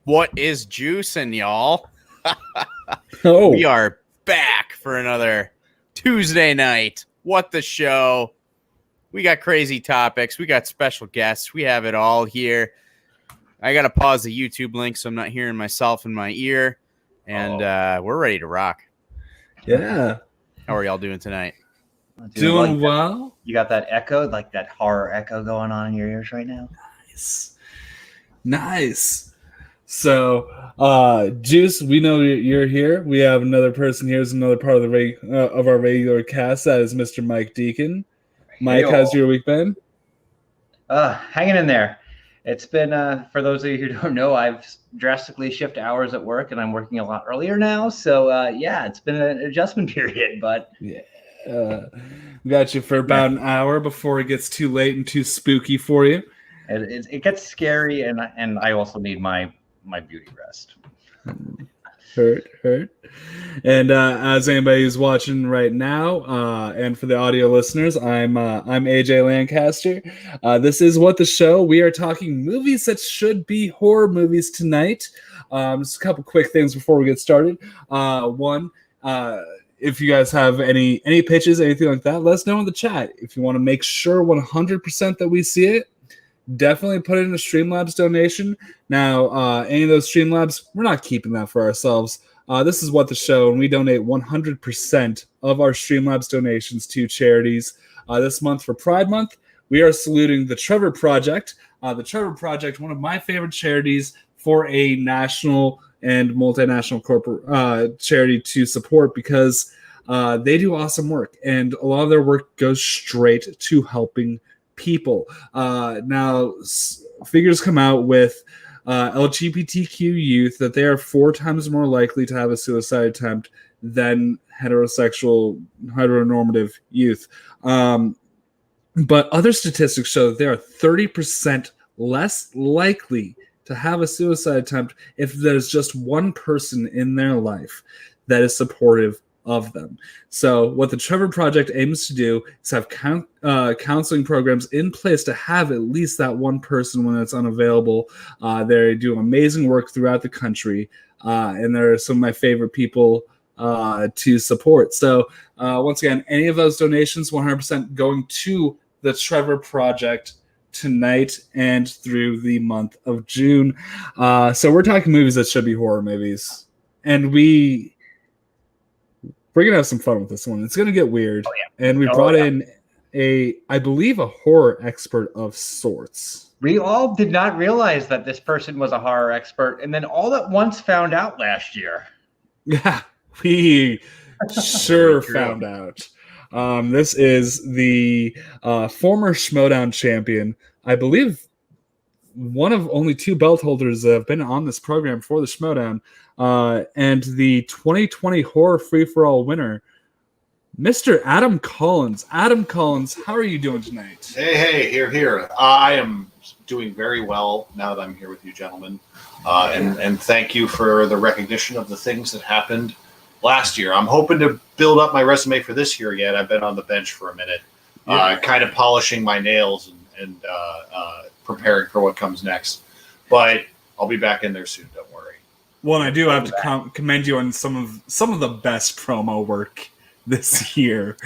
What is juicing, y'all? Oh, We are back for another Tuesday night. What the show? We got crazy topics. We got special guests. We have it all here. I got to pause the YouTube link so I'm not hearing myself in my ear. And we're ready to rock. yeah. How are y'all doing tonight? Doing well. You got that echo, like that horror echo going on in your ears right now? Nice. So, Juice, we know you're here. We have another person here. Is another part of the of our regular cast. That is Mr. Mike Deacon. Mike, how's your week been? Hanging in there. It's been, for those of you who don't know, I've drastically shifted hours at work, and I'm working a lot earlier now. So, it's been an adjustment period, but... Yeah. We got you for about an hour before it gets too late and too spooky for you. It gets scary, and I also need my beauty rest. Hurt. And as anybody who's watching right now, and for the audio listeners, I'm AJ Lancaster. This is What the Show. We are talking movies that should be horror movies tonight. Just a couple quick things before we get started. One, if you guys have any pitches, anything like that, let us know in the chat. If you want to make sure 100% that we see it, definitely put in a Streamlabs donation. Now, any of those Streamlabs, we're not keeping that for ourselves. This is What the Show, and we donate 100% of our Streamlabs donations to charities. This month for Pride Month, we are saluting the Trevor Project. The Trevor Project, one of my favorite charities for a national and multinational corporate charity to support, because they do awesome work, and a lot of their work goes straight to helping people. Now, figures come out with LGBTQ youth that they are 4 times more likely to have a suicide attempt than heteronormative youth. But other statistics show that they are 30% less likely to have a suicide attempt if there's just one person in their life that is supportive of them. So what the Trevor Project aims to do is have counseling programs in place to have at least that one person when it's unavailable. They do amazing work throughout the country, and they're some of my favorite people to support. So once again, any of those donations, 100% going to the Trevor Project tonight and through the month of June. So we're talking movies that should be horror movies, and we're gonna have some fun with this one. It's gonna get weird. And we brought in I believe a horror expert of sorts. We all did not realize that this person was a horror expert, and then all at once found out last year. Yeah, we sure found out. This is the former Schmodown champion. I believe one of only 2 belt holders that have been on this program for the Schmodown, and the 2020 Horror Free-for-All winner, Mr. Adam Collins. Adam Collins, how are you doing tonight? Hey, here. I am doing very well now that I'm here with you gentlemen. And thank you for the recognition of the things that happened last year. I'm hoping to build up my resume for this year yet. I've been on the bench for a minute, kind of polishing my nails and preparing for what comes next. But I'll be back in there soon, don't worry. Well, and I do have to commend you on some of the best promo work this year.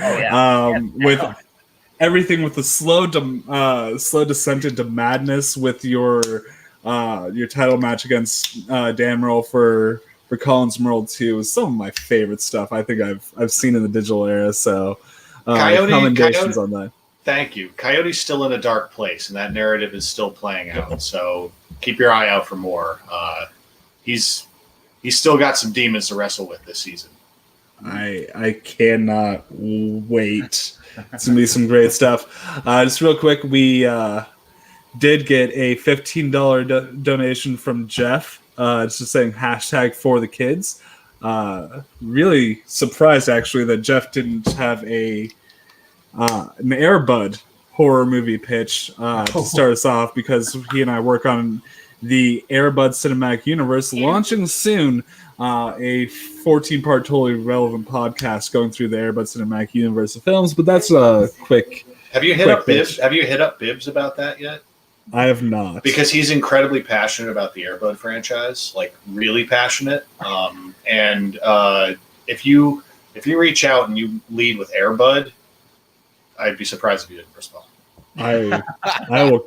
With everything, with the slow descent into madness with your title match against Dan Merle for Collins Merle 2 is some of my favorite stuff I think I've seen in the digital era. So commendations on that. Thank you. Coyote's still in a dark place, and that narrative is still playing out. So keep your eye out for more. He's still got some demons to wrestle with this season. I cannot wait. It's gonna be some great stuff. Just real quick, we did get a $15 donation from Jeff. It's just saying #for the kids. Really surprised actually that Jeff didn't have an Air Bud horror movie pitch to start us off, because he and I work on the Air Bud Cinematic Universe, launching soon. A 14-part totally relevant podcast going through the Air Bud Cinematic Universe of films, but that's a quick. Have you hit up Bibbs? Have you hit up Bibbs about that yet? I have not. Because he's incredibly passionate about the Air Bud franchise, like really passionate. And if you reach out and you lead with Air Bud, I'd be surprised if you didn't respond. I will.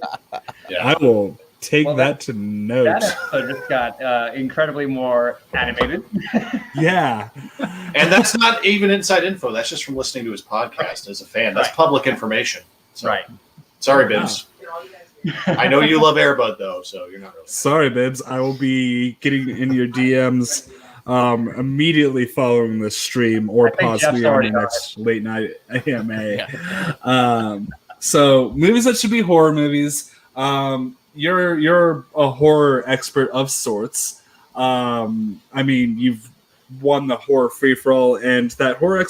Yeah. I will take that to note. That episode just got incredibly more animated. Yeah. And that's not even inside info. That's just from listening to his podcast as a fan. That's public information. So, Right. Sorry, Bibbs. I know you love Air Bud, though, so you're not really. Sorry, Bibbs. I will be getting in your DMs immediately following this stream, or possibly on the next late night AMA. So movies that should be horror movies. You're a horror expert of sorts. I mean, you've won the horror free-for-all, and that horror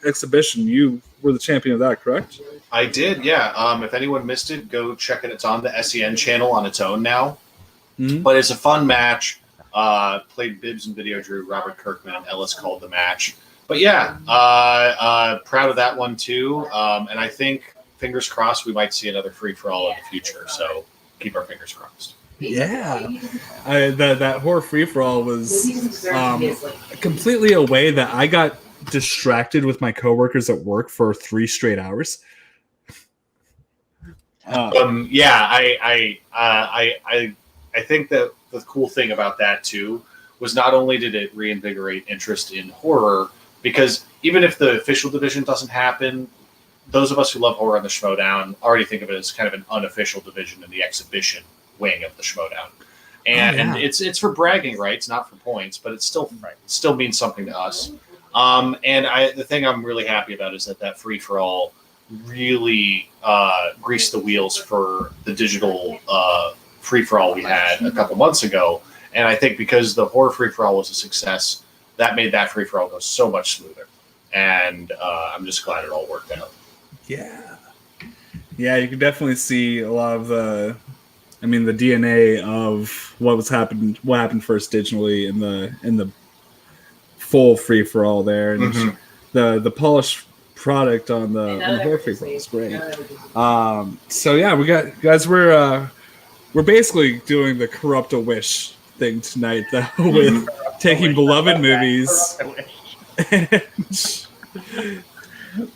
exhibition, you were the champion of that, correct? I did, yeah. If anyone missed it, go check it. It's on the SEN channel on its own now. Mm-hmm. But it's a fun match. Played Bibbs and Video Drew, Robert Kirkman, and Ellis called the match. But yeah, proud of that one too. And I think, fingers crossed, we might see another free-for-all in the future. So keep our fingers crossed. Yeah, that horror free-for-all was completely a way that I got distracted with my coworkers at work for 3 straight hours. I think that the cool thing about that too was not only did it reinvigorate interest in horror, because even if the official division doesn't happen, those of us who love horror on the Schmodown already think of it as kind of an unofficial division in the exhibition wing of the Schmodown. And it's for bragging rights, not for points, but it still means something to us. The thing I'm really happy about is that free-for-all really greased the wheels for the digital free-for-all we had a couple months ago. And I think because the horror free-for-all was a success, that made that free-for-all go so much smoother. And I'm just glad it all worked out. Yeah. Yeah, you can definitely see a lot of the DNA of what happened first digitally in the full free-for-all there. And the polished product on the horror free-for-all is great. So yeah, we got guys, we're basically doing the Corrupt a Wish thing tonight, though, with taking beloved movies and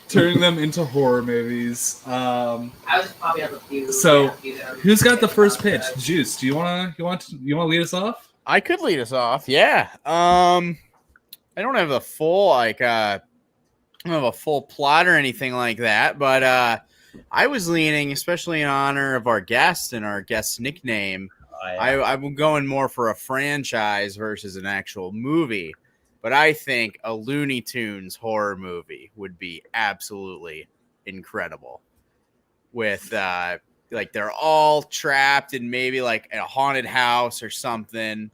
turning them into horror movies. So, who's got the first pitch? Juice, do you want to lead us off? I could lead us off. Yeah. I don't have a full plot or anything like that, but I was leaning, especially in honor of our guest and our guest's nickname. I'm going more for a franchise versus an actual movie, but I think a Looney Tunes horror movie would be absolutely incredible. With like they're all trapped in maybe like a haunted house or something,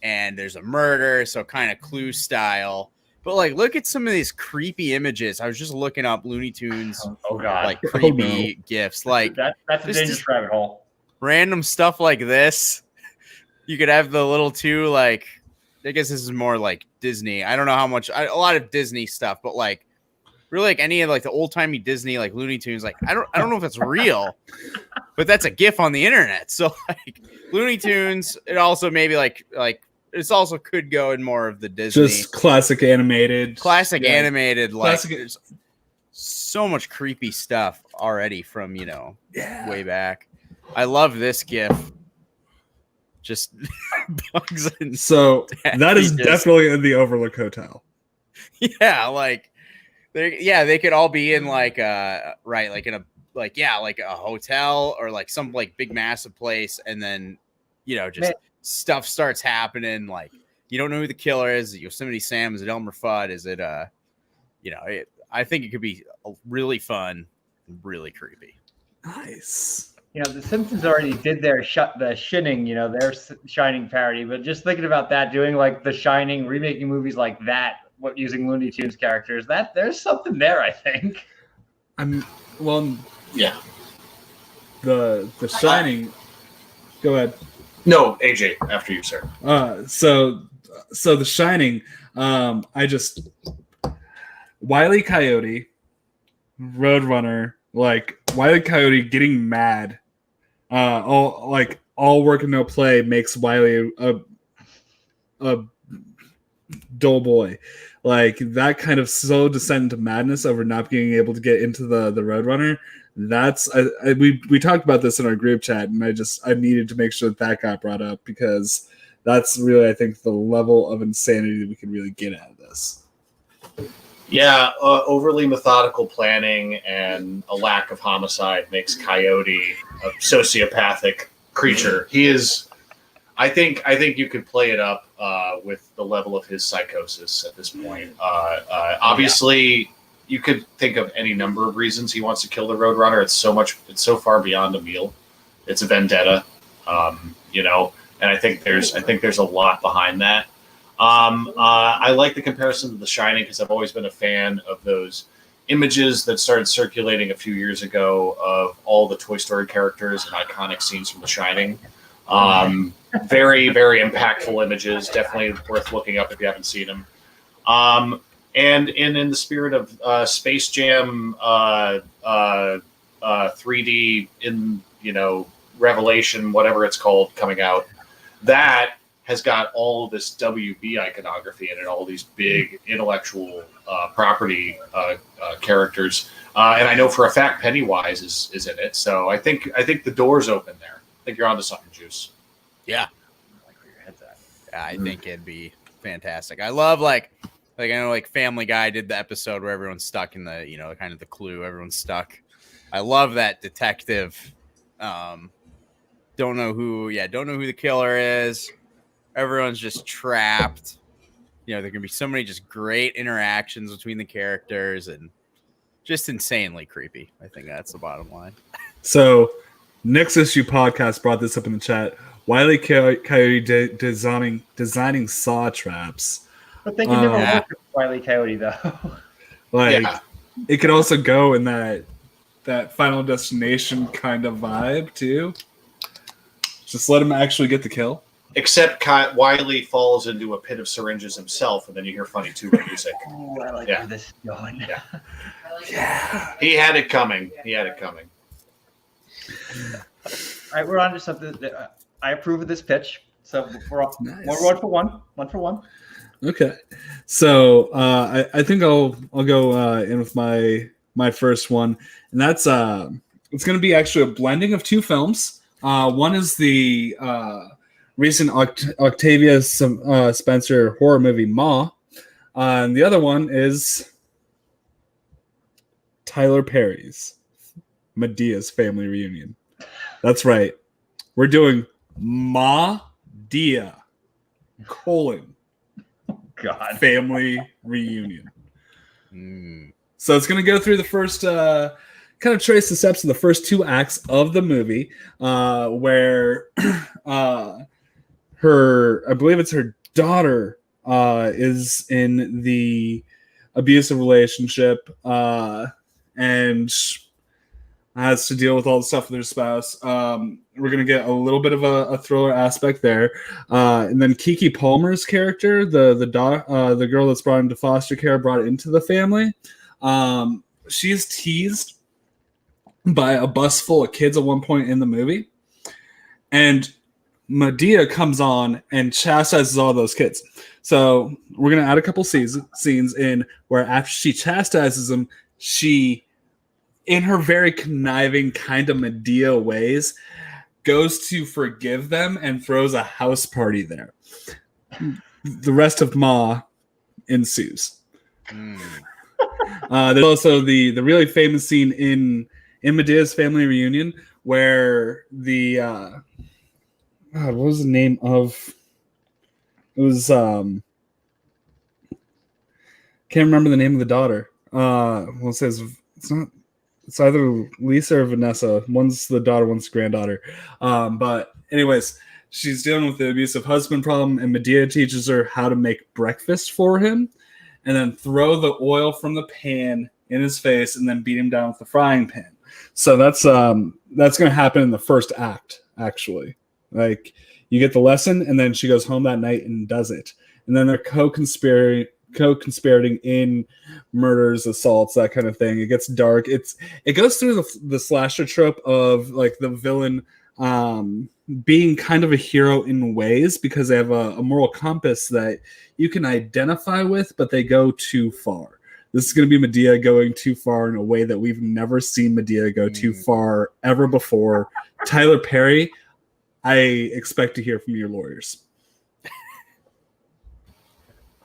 and there's a murder, so kind of Clue style. But like, look at some of these creepy images. I was just looking up Looney Tunes, like creepy gifs. Like that's a dangerous rabbit hole. Random stuff like this. You could have the little two, like, I guess this is more like Disney. I don't know how much, a lot of Disney stuff, but like really like any of like the old timey Disney, like Looney Tunes, like I don't know if it's real, but that's a GIF on the internet. So like Looney Tunes, it also maybe like it's also could go in more of the Disney, just classic animated, animated. Like classic. There's so much creepy stuff already from way back. I love this GIF. Just bugs and so that is definitely in the Overlook Hotel. Yeah, like they could all be in like a hotel or like some like big massive place, and then stuff starts happening. Like you don't know who the killer is. Is it Yosemite Sam? Is it Elmer Fudd? Is it I think it could be really fun, really creepy. Nice. The Simpsons already did their The Shining, their Shining parody. But just thinking about that, doing like The Shining, remaking movies like that, using Looney Tunes characters, that there's something there, I think. Yeah. The Shining. Go ahead. No, AJ, after you, sir. So The Shining. Wile E. Coyote, Roadrunner. Like Wile E. Coyote getting mad all work and no play makes Wiley a dull boy. Like that kind of slow descent into madness over not being able to get into the Roadrunner. That's we talked about this in our group chat, and I needed to make sure that got brought up because that's really, I think, the level of insanity that we can really get out of this. Yeah, overly methodical planning and a lack of homicide makes Coyote a sociopathic creature. He is. I think you could play it up with the level of his psychosis at this point. Obviously, you could think of any number of reasons he wants to kill the Roadrunner. It's so far beyond a meal. It's a vendetta, and I think there's a lot behind that. I like the comparison to The Shining because I've always been a fan of those images that started circulating a few years ago of all the Toy Story characters and iconic scenes from The Shining. Very, very impactful images. Definitely worth looking up if you haven't seen them. And in the spirit of Space Jam 3D in Revelation, whatever it's called, coming out, that has got all this WB iconography in it, all these big intellectual property characters, and I know for a fact Pennywise is in it. So I think the door's open there. I think you're onto something, Juice. Yeah, I think it'd be fantastic. I love I know Family Guy did the episode where everyone's stuck in the kind of the clue. Everyone's stuck. I love that detective. Don't know who the killer is. Everyone's just trapped. There can be so many just great interactions between the characters and just insanely creepy. I think that's the bottom line. So, Next Issue Podcast brought this up in the chat. Wile E. Coyote designing saw traps. But they can never work with Wile E. Coyote, though. It could also go in that Final Destination kind of vibe, too. Just let him actually get the kill. Except Wiley falls into a pit of syringes himself, and then you hear funny tuba music. Oh, I like where this is going. Yeah. He had it coming. All right, we're on to something that I approve of this pitch. So we're one for one. Okay. So I think I'll go in with my first one, and that's it's going to be actually a blending of two films. One is the recent Octavia Spencer horror movie Ma, and the other one is Tyler Perry's Medea's Family Reunion. That's right. We're doing Ma-Dea, Family Reunion. So it's going to go through the first, kind of trace the steps of the first two acts of the movie, where I believe it's her daughter, is in the abusive relationship, and has to deal with all the stuff with her spouse. We're going to get a little bit of a thriller aspect there. And then Keke Palmer's character, the girl that's brought into foster care, brought into the family. She's teased by a bus full of kids at one point in the movie. And Medea comes on and chastises all those kids. So we're going to add a couple scenes in where after she chastises them, she, in her very conniving kind of Medea ways, goes to forgive them and throws a house party there. The rest of Ma ensues. There's also the really famous scene in Medea's Family Reunion where the what was the name of it was can't remember the name of the daughter. Well, it says it's either Lisa or Vanessa. One's the daughter, one's the granddaughter. But anyways, she's dealing with the abusive husband problem, and Medea teaches her how to make breakfast for him and then throw the oil from the pan in his face and then beat him down with the frying pan. So that's going to happen in the first act, actually. Like, you get the lesson, and then she goes home that night and does it. And then they're co-conspirating in murders, assaults, that kind of thing. It gets dark. It goes through the slasher trope of like the villain being kind of a hero in ways because they have a moral compass that you can identify with, but they go too far. This is going to be Medea going too far in a way that we've never seen Medea go too far ever before. Tyler Perry, I expect to hear from your lawyers.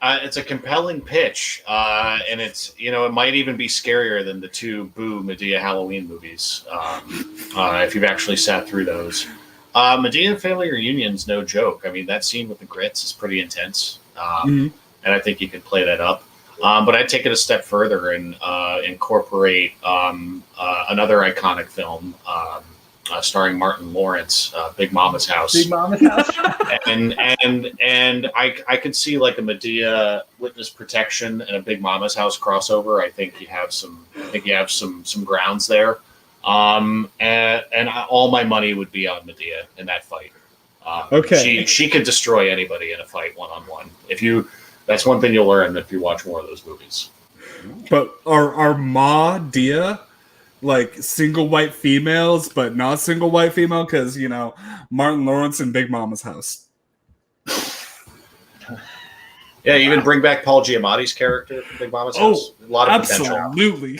It's a compelling pitch, and it's, it might even be scarier than the two Boo Medea Halloween movies, if you've actually sat through those. Medea Family Reunion's no joke. I mean, that scene with the grits is pretty intense, and I think you could play that up. But I'd take it a step further and incorporate another iconic film starring Martin Lawrence, Big Mama's House. Big Mama's House. and I could see like a Medea Witness Protection and a Big Mama's House crossover. I think you have some grounds there. And all my money would be on Medea in that fight. Okay. She could destroy anybody in a fight one-on-one. That's one thing you'll learn if you watch more of those movies. But are Ma, Dia, like single white females, but not single white female? Because, Martin Lawrence and Big Mama's House. Yeah, even bring back Paul Giamatti's character from Big Mama's House. A lot of potential. Absolutely.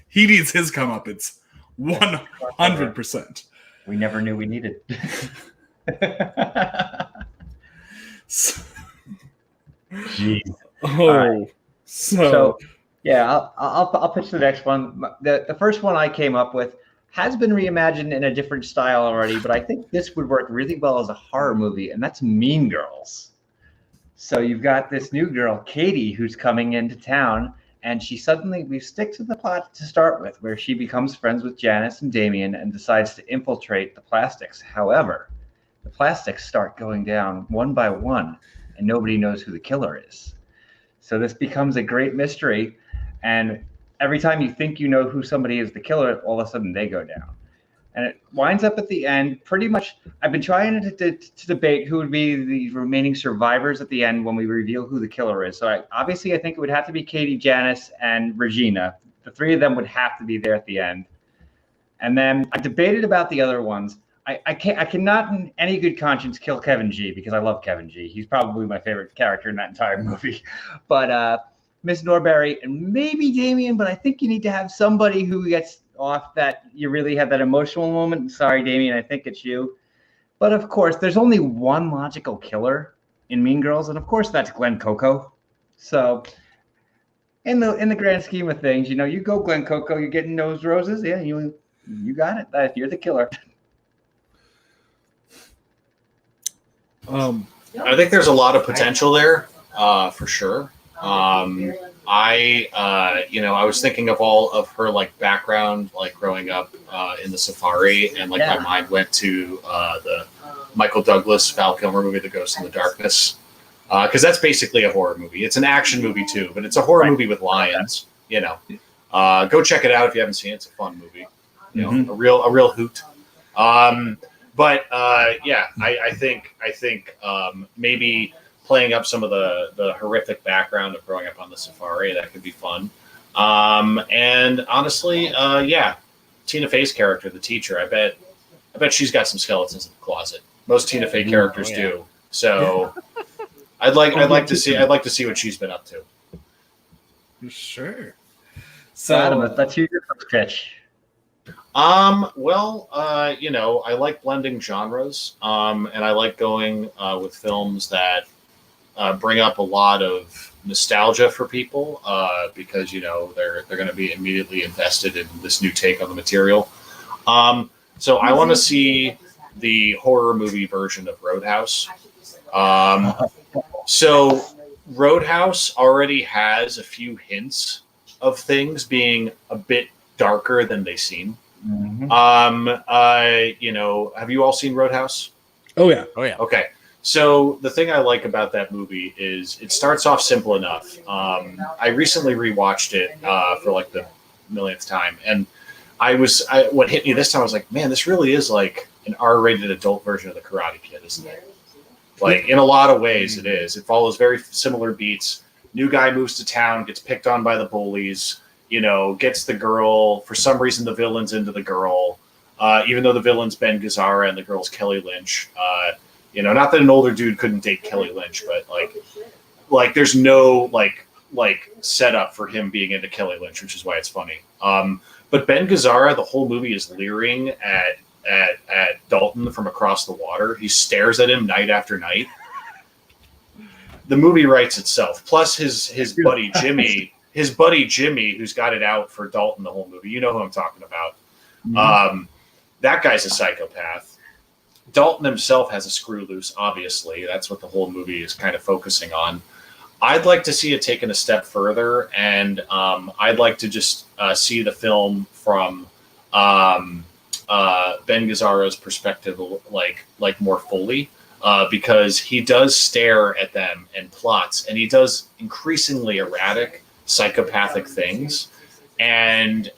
He needs his comeuppance. 100%. We never knew we needed. Jeez. Right. So yeah, I'll pitch the next one. The first one I came up with has been reimagined in a different style already, but I think this would work really well as a horror movie, and that's Mean Girls. So you've got this new girl, Katie, who's coming into town, and we stick to the plot to start with, where she becomes friends with Janice and Damien and decides to infiltrate the plastics. However, the plastics start going down one by one, and nobody knows who the killer is. So this becomes a great mystery, and every time you think you know who somebody is the killer, all of a sudden they go down. And it winds up at the end, pretty much, I've been trying to debate who would be the remaining survivors at the end when we reveal who the killer is. So I think it would have to be Katie, Janice, and Regina. The three of them would have to be there at the end. And then I debated about the other ones. I cannot in any good conscience kill Kevin G, because I love Kevin G. He's probably my favorite character in that entire movie. But Miss Norberry and maybe Damien, but I think you need to have somebody who gets off that you really have that emotional moment. Sorry, Damien, I think it's you. But of course, there's only one logical killer in Mean Girls, and of course that's Glenn Coco. So in the grand scheme of things, you go Glenn Coco, you're getting nose roses. Yeah, you got it. You're the killer. I think there's a lot of potential there, for sure. I was thinking of all of her like background, like growing up in the safari, and my mind went to the Michael Douglas Val Kilmer movie, The Ghost in the Darkness, because that's basically a horror movie. It's an action movie too, but it's a horror movie with lions. Go check it out if you haven't seen it. It's a fun movie. A real hoot. I think maybe playing up some of the horrific background of growing up on the safari, that could be fun. And honestly, Tina Fey's character, the teacher, I bet she's got some skeletons in the closet. Most Tina Fey characters do. So I'd like to see what she's been up to. Sure. So Adam, let's hear your first pitch. I like blending genres, and I like going with films that bring up a lot of nostalgia for people, because they're going to be immediately invested in this new take on the material. So I want to see the horror movie version of Roadhouse. So Roadhouse already has a few hints of things being a bit darker than they seem. Mm-hmm. Have you all seen Roadhouse? Oh yeah. Okay. So the thing I like about that movie is it starts off simple enough. I recently rewatched it for like the millionth time, and what hit me this time, I was like, man, this really is like an R-rated adult version of the Karate Kid, isn't it? Like in a lot of ways, it is. It follows very similar beats. New guy moves to town, gets picked on by the bullies. Gets the girl. For some reason, the villain's into the girl. even though the villain's Ben Gazzara and the girl's Kelly Lynch. Not that an older dude couldn't date Kelly Lynch, but like there's no like setup for him being into Kelly Lynch, which is why it's funny. But Ben Gazzara, the whole movie is leering at Dalton from across the water. He stares at him night after night. The movie writes itself. Plus his buddy Jimmy, who's got it out for Dalton the whole movie. You know who I'm talking about. Mm-hmm. That guy's a psychopath. Dalton himself has a screw loose, obviously. That's what the whole movie is kind of focusing on. I'd like to see it taken a step further, and I'd like to just see the film from Ben Gazzara's perspective, like more fully, because he does stare at them and plots, and he does increasingly erratic, psychopathic things. And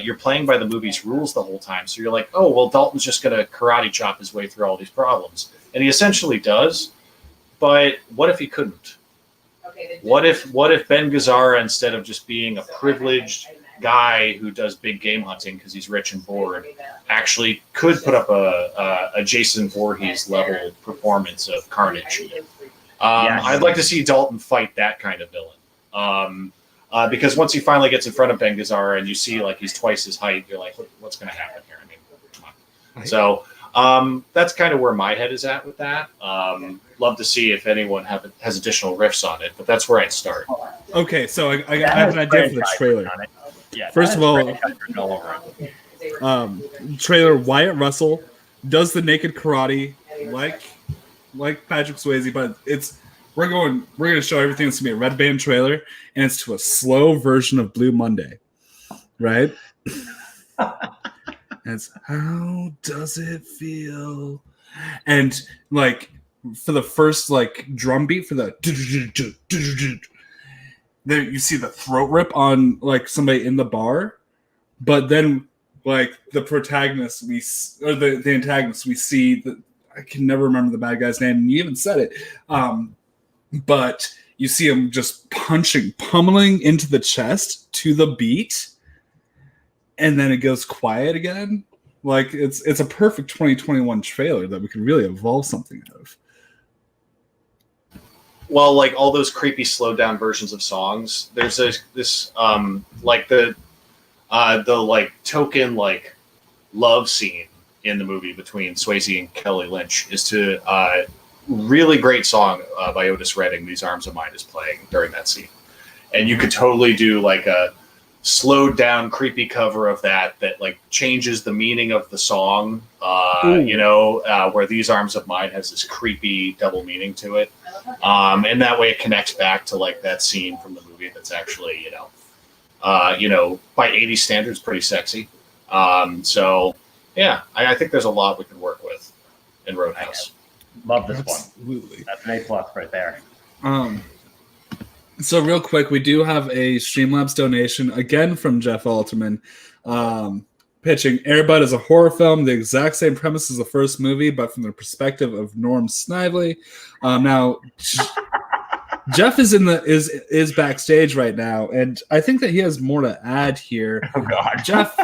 you're playing by the movie's rules the whole time. So you're like, oh, well, Dalton's just going to karate chop his way through all these problems. And he essentially does. But what if he couldn't? What if Ben Gazzara, instead of just being a privileged guy who does big game hunting because he's rich and bored, actually could put up a Jason Voorhees level performance of carnage? I'd like to see Dalton fight that kind of villain. Because once he finally gets in front of Ben Gazzara and you see like he's twice his height, you're like, what's going to happen here? I mean, come on. Right. So that's kind of where my head is at with that. Love to see if anyone has additional riffs on it, but that's where I'd start. Okay, so I have an idea for the trailer. Yeah, first of all, trailer Wyatt Russell does the naked karate like Patrick Swayze, but we're going to show everything. It's gonna be a red band trailer, and it's to a slow version of Blue Monday, right? And it's how does it feel? And like for the first like drum beat for the there you see the throat rip on like somebody in the bar, but then like the protagonist the antagonist we see that I can never remember the bad guy's name, and you even said it. But you see him just pummeling into the chest to the beat, and then it goes quiet again. Like it's a perfect 2021 trailer that we could really evolve something out of. Well, like all those creepy slowed down versions of songs, there's this like the like token like love scene in the movie between Swayze and Kelly Lynch is to really great song by Otis Redding, These Arms of Mine, is playing during that scene. And you could totally do like a slowed down creepy cover of that like changes the meaning of the song, where These Arms of Mine has this creepy double meaning to it. And that way it connects back to like that scene from the movie that's actually, by 80s standards, pretty sexy. So yeah, I think there's a lot we can work with in Roadhouse. Love this Absolutely. one. That's an A+ right there. So real quick, we do have a Streamlabs donation again from Jeff Alterman, pitching Air Bud as a horror film, the exact same premise as the first movie, but from the perspective of Norm Snively. Now, Jeff is backstage right now, and I think that he has more to add here. Oh God, Jeff,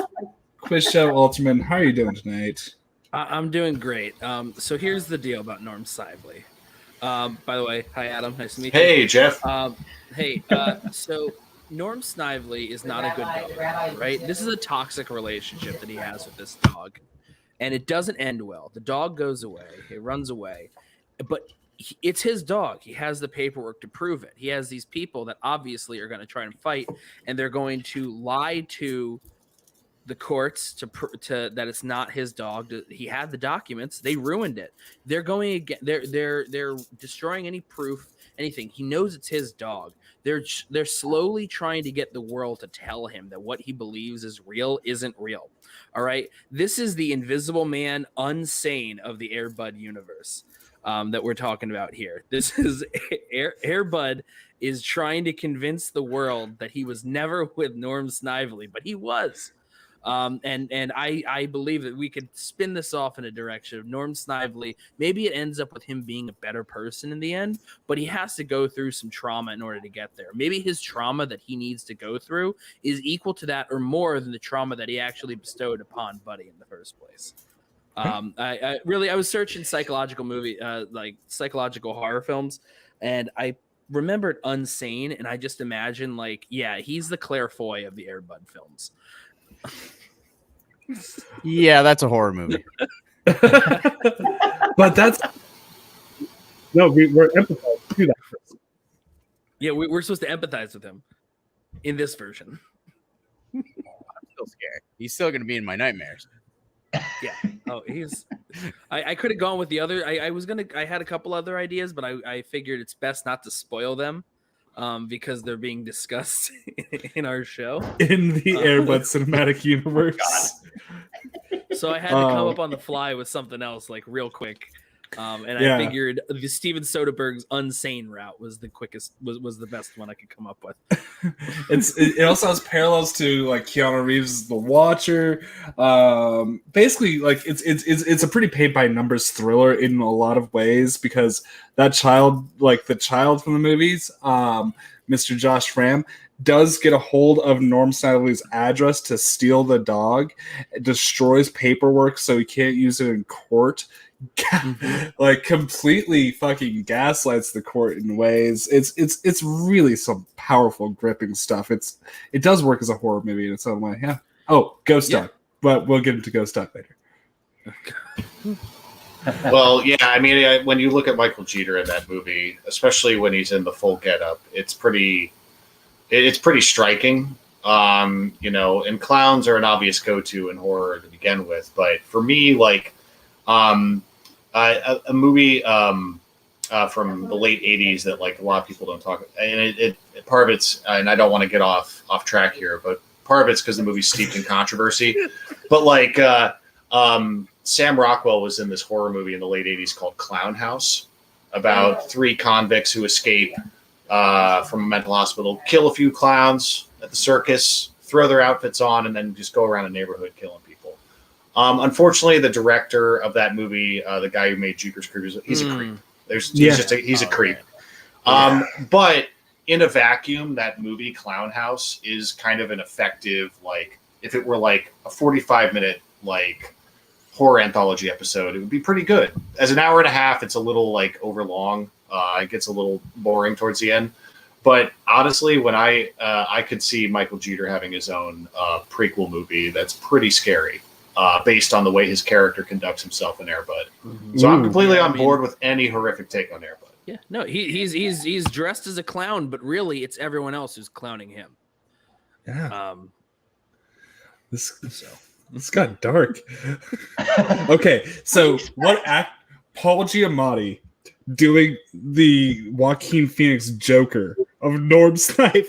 Quiz Show Alterman, how are you doing tonight? I'm doing great. So here's the deal about Norm Snively. By the way, hi Adam, nice to meet you. Hey Jeff. So Norm Snively is not a good dog, right? This is a toxic relationship that he has with this dog, and it doesn't end well. The dog goes away, it runs away, but it's his dog. He has the paperwork to prove it. He has these people that obviously are going to try and fight, and they're going to lie to the courts to that it's not his dog. He had the documents. They ruined it. They're going again. They're destroying any proof, anything. He knows it's his dog. They're slowly trying to get the world to tell him that what he believes is real isn't real. All right. This is the Invisible Man unsane of the Air Bud universe that we're talking about here. This is Air Bud is trying to convince the world that he was never with Norm Snively, but he was. And I believe that we could spin this off in a direction of Norm Snively. Maybe it ends up with him being a better person in the end, but he has to go through some trauma in order to get there. Maybe his trauma that he needs to go through is equal to that or more than the trauma that he actually bestowed upon Buddy in the first place. I was searching psychological psychological horror films, and I remembered Unsane, and I just imagined he's the Claire Foy of the Air Bud films. Yeah, that's a horror movie. But that's we're empathizing to that person. Yeah, we're supposed to empathize with him in this version. I'm still scared. He's still going to be in my nightmares. Yeah. Oh, I could have gone with the other. I had a couple other ideas, but I figured it's best not to spoil them because they're being discussed in our show. In the Air Bud cinematic universe. So I had to come up on the fly with something else real quick. I figured the Steven Soderbergh's Unsane route was the quickest, was the best one I could come up with. It also has parallels to Keanu Reeves' The Watcher. Basically, it's a pretty paint by numbers thriller in a lot of ways because that child, the child from the movies, Mr. Josh Ram, does get a hold of Norm Snively's address to steal the dog. It destroys paperwork so he can't use it in court. Completely fucking gaslights the court in ways. It's really some powerful, gripping stuff. It does work as a horror movie in its own way. Yeah. Oh, Ghost Dog, but we'll get into Ghost Dog later. Well, yeah. I mean, when you look at Michael Jeter in that movie, especially when he's in the full getup, it's pretty striking. And clowns are an obvious go-to in horror to begin with, but for me, a movie from the late 80s that a lot of people don't talk about, and it part of it's, and I don't want to get off track here, but part of it's because the movie's steeped in controversy. But Sam Rockwell was in this horror movie in the late 80s called Clown House about three convicts who escape from a mental hospital, kill a few clowns at the circus, throw their outfits on, and then just go around a neighborhood killing people. Unfortunately, the director of that movie, the guy who made Jeepers Creepers, he's a creep. He's a creep. But in a vacuum, that movie Clown House is kind of an effective, if it were a 45-minute horror anthology episode, it would be pretty good. As an hour and a half, it's a little overlong. It gets a little boring towards the end. But honestly, when I could see Michael Jeter having his own prequel movie that's pretty scary. Based on the way his character conducts himself in Air Bud. So I'm completely on board with any horrific take on Air Bud. Yeah, no, he's dressed as a clown, but really it's everyone else who's clowning him. Yeah. This got dark. Okay, so what Paul Giamatti doing the Joaquin Phoenix Joker of Norm Snively?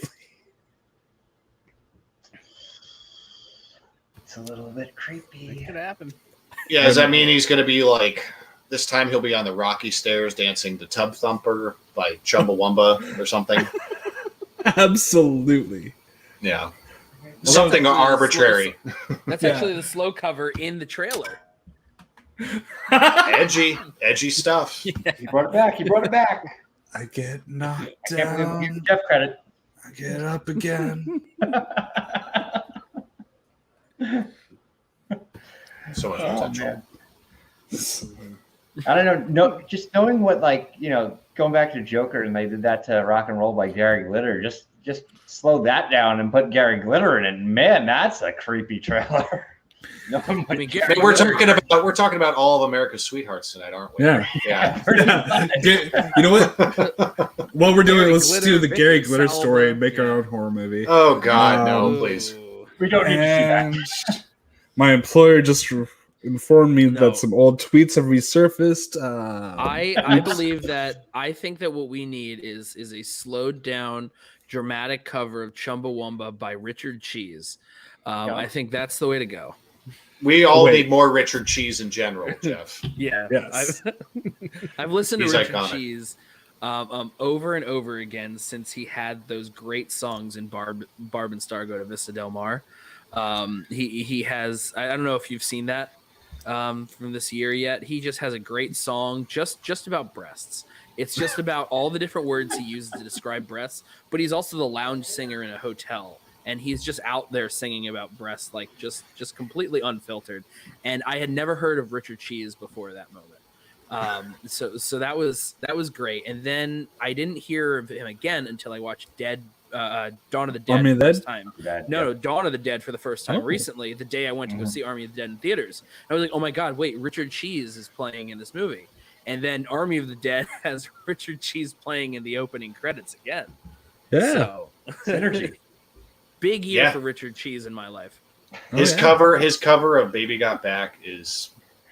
It's a little bit creepy. It could happen. Yeah, does that mean he's going to be this time he'll be on the Rocky Stairs dancing to Tub Thumper by Chumbawamba or something? Absolutely. Yeah. Something arbitrary. That's actually the slow cover in the trailer. Edgy stuff. Yeah. He brought it back. I get knocked I can't believe down. we give Jeff credit. I get up again. So much potential. I don't know. No, just knowing what going back to Joker and they did that to Rock and Roll by Gary Glitter. Just slow that down and put Gary Glitter in it. Man, that's a creepy trailer. We're talking about all of America's sweethearts tonight, aren't we? Yeah. You know what? What we're doing, let's do the Gary Glitter story and make our own horror movie. Oh God, no, please. We don't need to see that. My employer just informed me that some old tweets have resurfaced. I believe that I think that what we need is a slowed down, dramatic cover of Chumbawamba by Richard Cheese. I think that's the way to go. We all need more Richard Cheese in general, Jeff. Yeah. Yes. I've listened to He's Richard iconic. Cheese over and over again since he had those great songs in Barb and Star Go to Vista Del Mar. He has. I don't know if you've seen that from this year yet. He just has a great song just about breasts. It's just about all the different words he uses to describe breasts, but he's also the lounge singer in a hotel, and he's just out there singing about breasts, like just completely unfiltered. And I had never heard of Richard Cheese before that moment. So that was great. And then I didn't hear of him again until I watched Dawn of the Dead Army for of the the first time. No, Dawn of the Dead for the first time recently, the day I went to go see Army of the Dead in theaters. And I was like, oh my God, wait, Richard Cheese is playing in this movie. And then Army of the Dead has Richard Cheese playing in the opening credits again. Yeah. So Synergy. big year Yeah. for Richard Cheese in my life. His cover of Baby Got Back is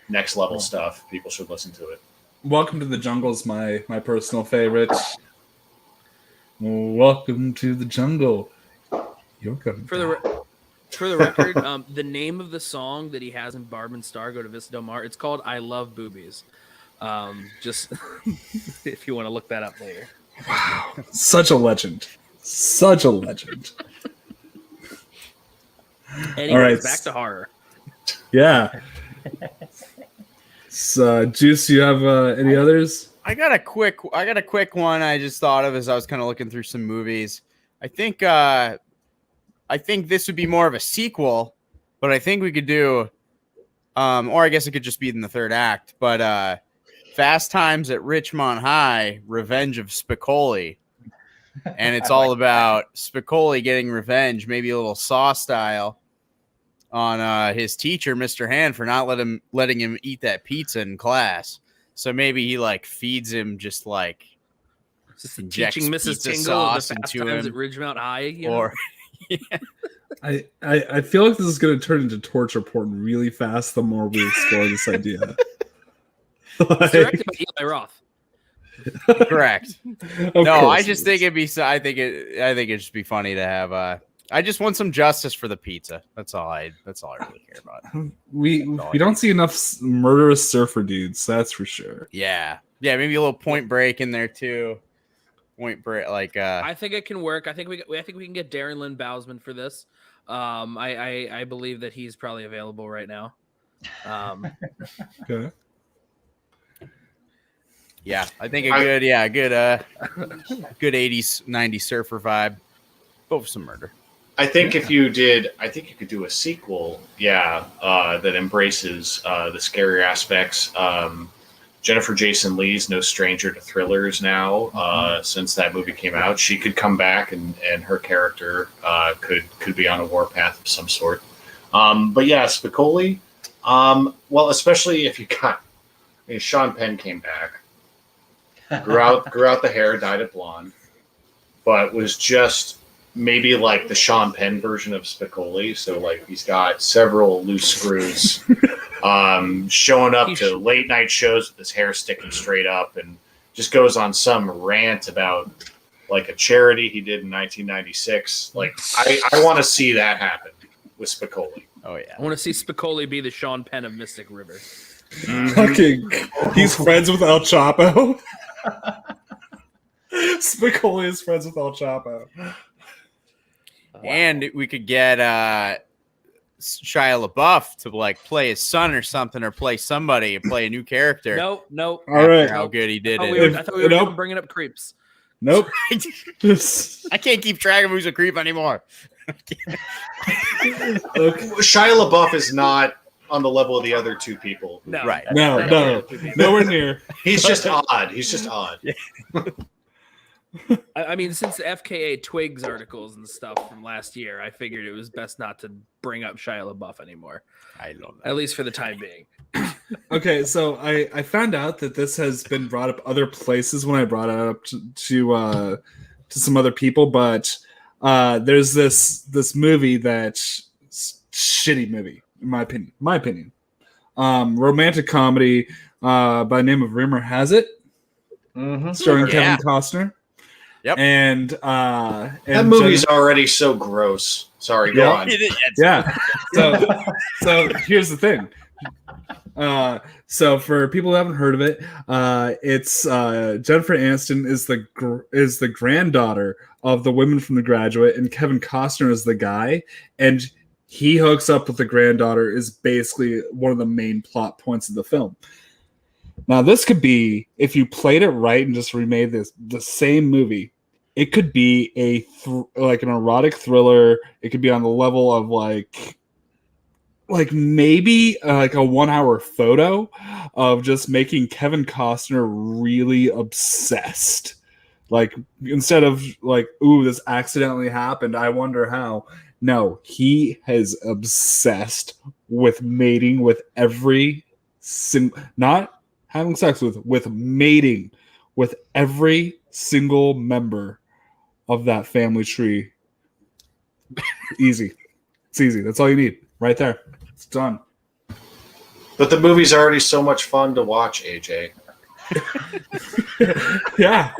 next level stuff. People should listen to it. Welcome to the Jungle is my personal favorite. Welcome to the jungle. You're coming. For the record, the name of the song that he has in Barb and Star Go to Vista Del Mar, it's called "I Love Boobies." Just if you want to look that up later. Wow, such a legend. Such a legend. Anyways, All right. back to horror. Yeah. So, Juice, you have any others? I got a quick one I just thought of as I was kind of looking through some movies. I think this would be more of a sequel, but I think we could do or I guess it could just be in the third act, but Fast Times at Richmond High, Revenge of Spicoli. And it's all about Spicoli getting revenge, maybe a little Saw style, on his teacher, Mr. Hand, for not letting him eat that pizza in class. So maybe he like feeds him just like teaching Mrs. pizza Tingle sauce the Fast into Times him. at Ridgemount High, you know? Or I feel like this is going to turn into torture porn really fast the more we explore this idea. It's directed by Eli Roth. correct. Of No, I course just it think is. it'd be. I think it'd just be funny to have. I just want some justice for the pizza. That's all I really care about. we don't see enough murderous surfer dudes, that's for sure. Yeah, maybe a little Point Break in there too. Point Break, like. I think it can work. I think we can get Darren Lynn Bousman for this. I believe that he's probably available right now. Okay. Yeah, I think good 80s, 90s surfer vibe. Go for some murder. I think if you did, I think you could do a sequel, that embraces the scary aspects. Jennifer Jason Leigh's no stranger to thrillers now. Since that movie came out, she could come back and her character could be on a warpath of some sort. But yeah, Spicoli. Well, especially if you got Sean Penn came back, grew out the hair, dyed it blonde, but was just maybe like the Sean Penn version of Spicoli. So like he's got several loose screws, showing up to late night shows with his hair sticking straight up, and just goes on some rant about like a charity he did in 1996. Like I want to see that happen with Spicoli. Oh yeah, I want to see Spicoli be the Sean Penn of Mystic River. Fucking, he's friends with El Chapo. Spicoli is friends with El Chapo. and we could get Shia LaBeouf to like play his son or something, or play somebody, play a new character. Nope. All right. How good he did I it. thought we were Nope. bringing up creeps. Nope. I can't keep track of who's a creep anymore. Okay. Shia LaBeouf is not on the level of the other two people. No, Right. No, nowhere near. He's just odd. He's just odd. I mean, since the FKA Twigs articles and stuff from last year, I figured it was best not to bring up Shia LaBeouf anymore, I love that. at least for the time being. Okay, so I found out that this has been brought up other places when I brought it up to some other people, but there's this movie that's shitty movie in my opinion. Romantic comedy by the name of Rumor Has It, starring Yeah. Kevin Costner. Yep. And That movie's already so gross. Sorry, go on. Yeah. So here's the thing. So for people who haven't heard of it, it's Jennifer Aniston is the granddaughter of the women from The Graduate, and Kevin Costner is the guy. And he hooks up with the granddaughter is basically one of the main plot points of the film. Now, this could be, if you played it right and just remade the same movie, it could be like an erotic thriller. It could be on the level of like maybe like a 1 hour photo of just making Kevin Costner really obsessed. Like, instead of like, ooh, this accidentally happened, I wonder how. No, he has obsessed with mating with every not having sex with mating with every single member of that family tree. Easy. It's easy. That's all you need. Right there. It's done. But the movie's already so much fun to watch, AJ. Yeah.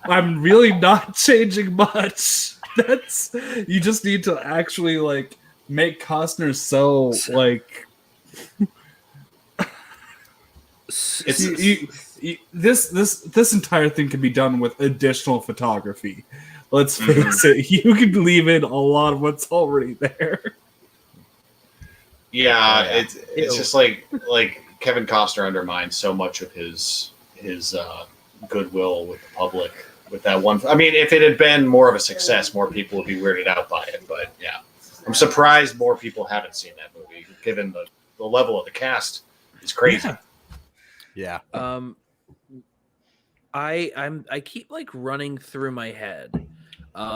I'm really not changing much. You just need to actually like make Costner so like this entire thing can be done with additional photography. Let's face it, you could leave in a lot of what's already there. Yeah, it's just like Kevin Costner undermined so much of his goodwill with the public with that one. I mean, if it had been more of a success, more people would be weirded out by it. But yeah, I'm surprised more people haven't seen that movie, given the level of the cast is crazy. Yeah. I keep like running through my head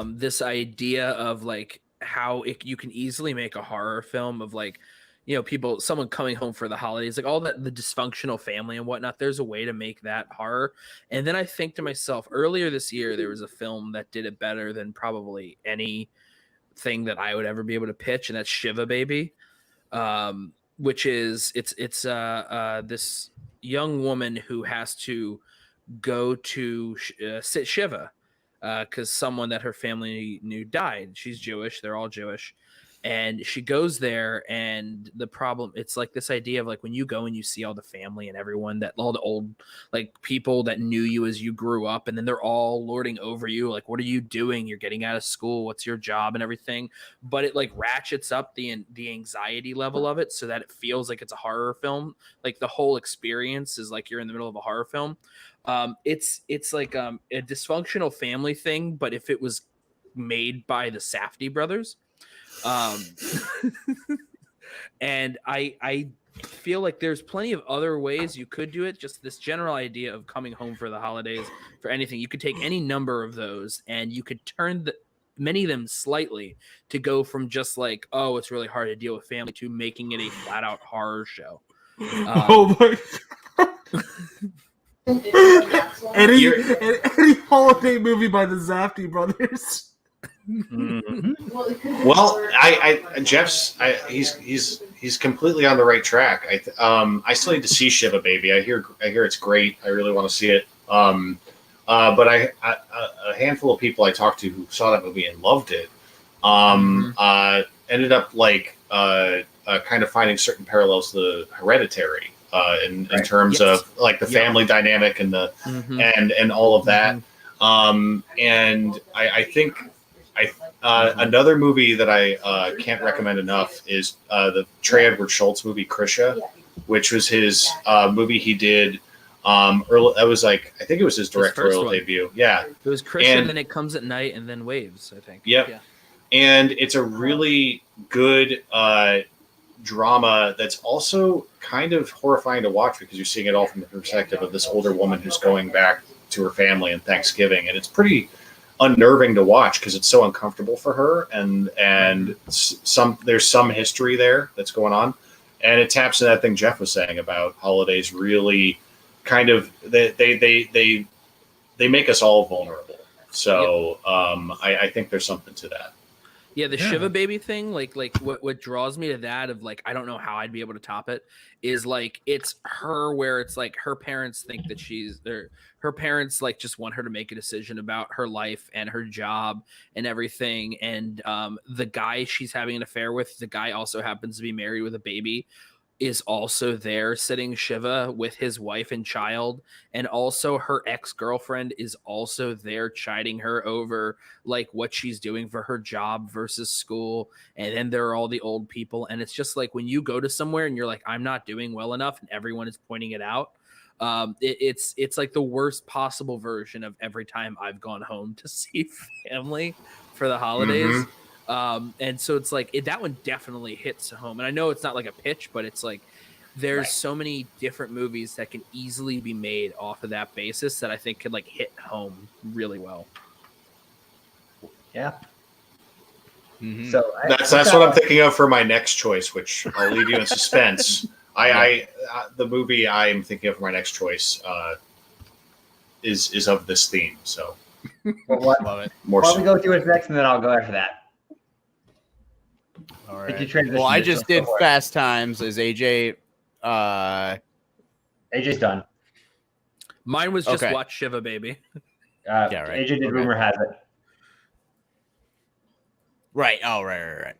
this idea of like how you can easily make a horror film of like, you know, someone coming home for the holidays, like all that, the dysfunctional family and whatnot. There's a way to make that horror. And then I think to myself, earlier this year, there was a film that did it better than probably anything that I would ever be able to pitch. And that's Shiva Baby, which is, it's this young woman who has to go to sit Shiva because someone that her family knew died. She's Jewish. They're all Jewish. And she goes there, and the problem, it's like this idea of like when you go and you see all the family and everyone, that all the old like people that knew you as you grew up, and then they're all lording over you, like, what are you doing? You're getting out of school, what's your job and everything. But it like ratchets up the anxiety level of it so that it feels like it's a horror film. Like the whole experience is like you're in the middle of a horror film. It's like a dysfunctional family thing, but if it was made by the Safdie brothers. And I feel like there's plenty of other ways you could do it. Just this general idea of coming home for the holidays for anything. You could take any number of those and you could turn many of them slightly to go from just like, oh, it's really hard to deal with family to making it a flat out horror show. Oh my any holiday movie by the Safdie brothers. Well, Jeff's he's completely on the right track. I still need to see Shiva Baby. I hear it's great. I really want to see it. But a handful of people I talked to who saw that movie and loved it ended up like kind of finding certain parallels to Hereditary in terms of like the family dynamic and the and all of that. And I think another movie that I can't recommend enough is the Trey Edward Schultz movie Krisha, which was his movie he did early. That was like, I think it was his directorial debut. Yeah, it was Krisha, and then It Comes at Night, and then Waves, I think. Yep. Yeah. And it's a really good drama that's also kind of horrifying to watch because you're seeing it all from the perspective of this older woman who's going back to her family on Thanksgiving, and it's pretty unnerving to watch because it's so uncomfortable for her, and there's some history there that's going on, and it taps into that thing Jeff was saying about holidays. Really, kind of they make us all vulnerable. So I think there's something to that. Yeah, the Shiva Baby thing, like what draws me to that of like, I don't know how I'd be able to top it, is like it's her where it's like her parents think that her parents like just want her to make a decision about her life and her job and everything. And the guy she's having an affair with, the guy also happens to be married with a baby. is also there sitting Shiva with his wife and child, and also her ex-girlfriend is also there chiding her over like what she's doing for her job versus school. And then there are all the old people, and it's just like when you go to somewhere and you're like, I'm not doing well enough, and everyone is pointing it out. It's like the worst possible version of every time I've gone home to see family for the holidays. And so it's like that one definitely hits home. And I know it's not like a pitch, but it's like there's so many different movies that can easily be made off of that basis that I think could like hit home really well. Yeah. Mhm. So That's what I'm thinking of for my next choice, which I'll leave you in suspense. The movie I am thinking of for my next choice is of this theme. So Love it. more Why don't so. we go through what's next, and then I'll go after that. All Think you right. transitioned Well, I it, just so go did for it. Fast Times as AJ. AJ's done. Mine was just Okay. watch Shiva Baby. Yeah, right. AJ did Okay. rumor has it. Right. Oh, right.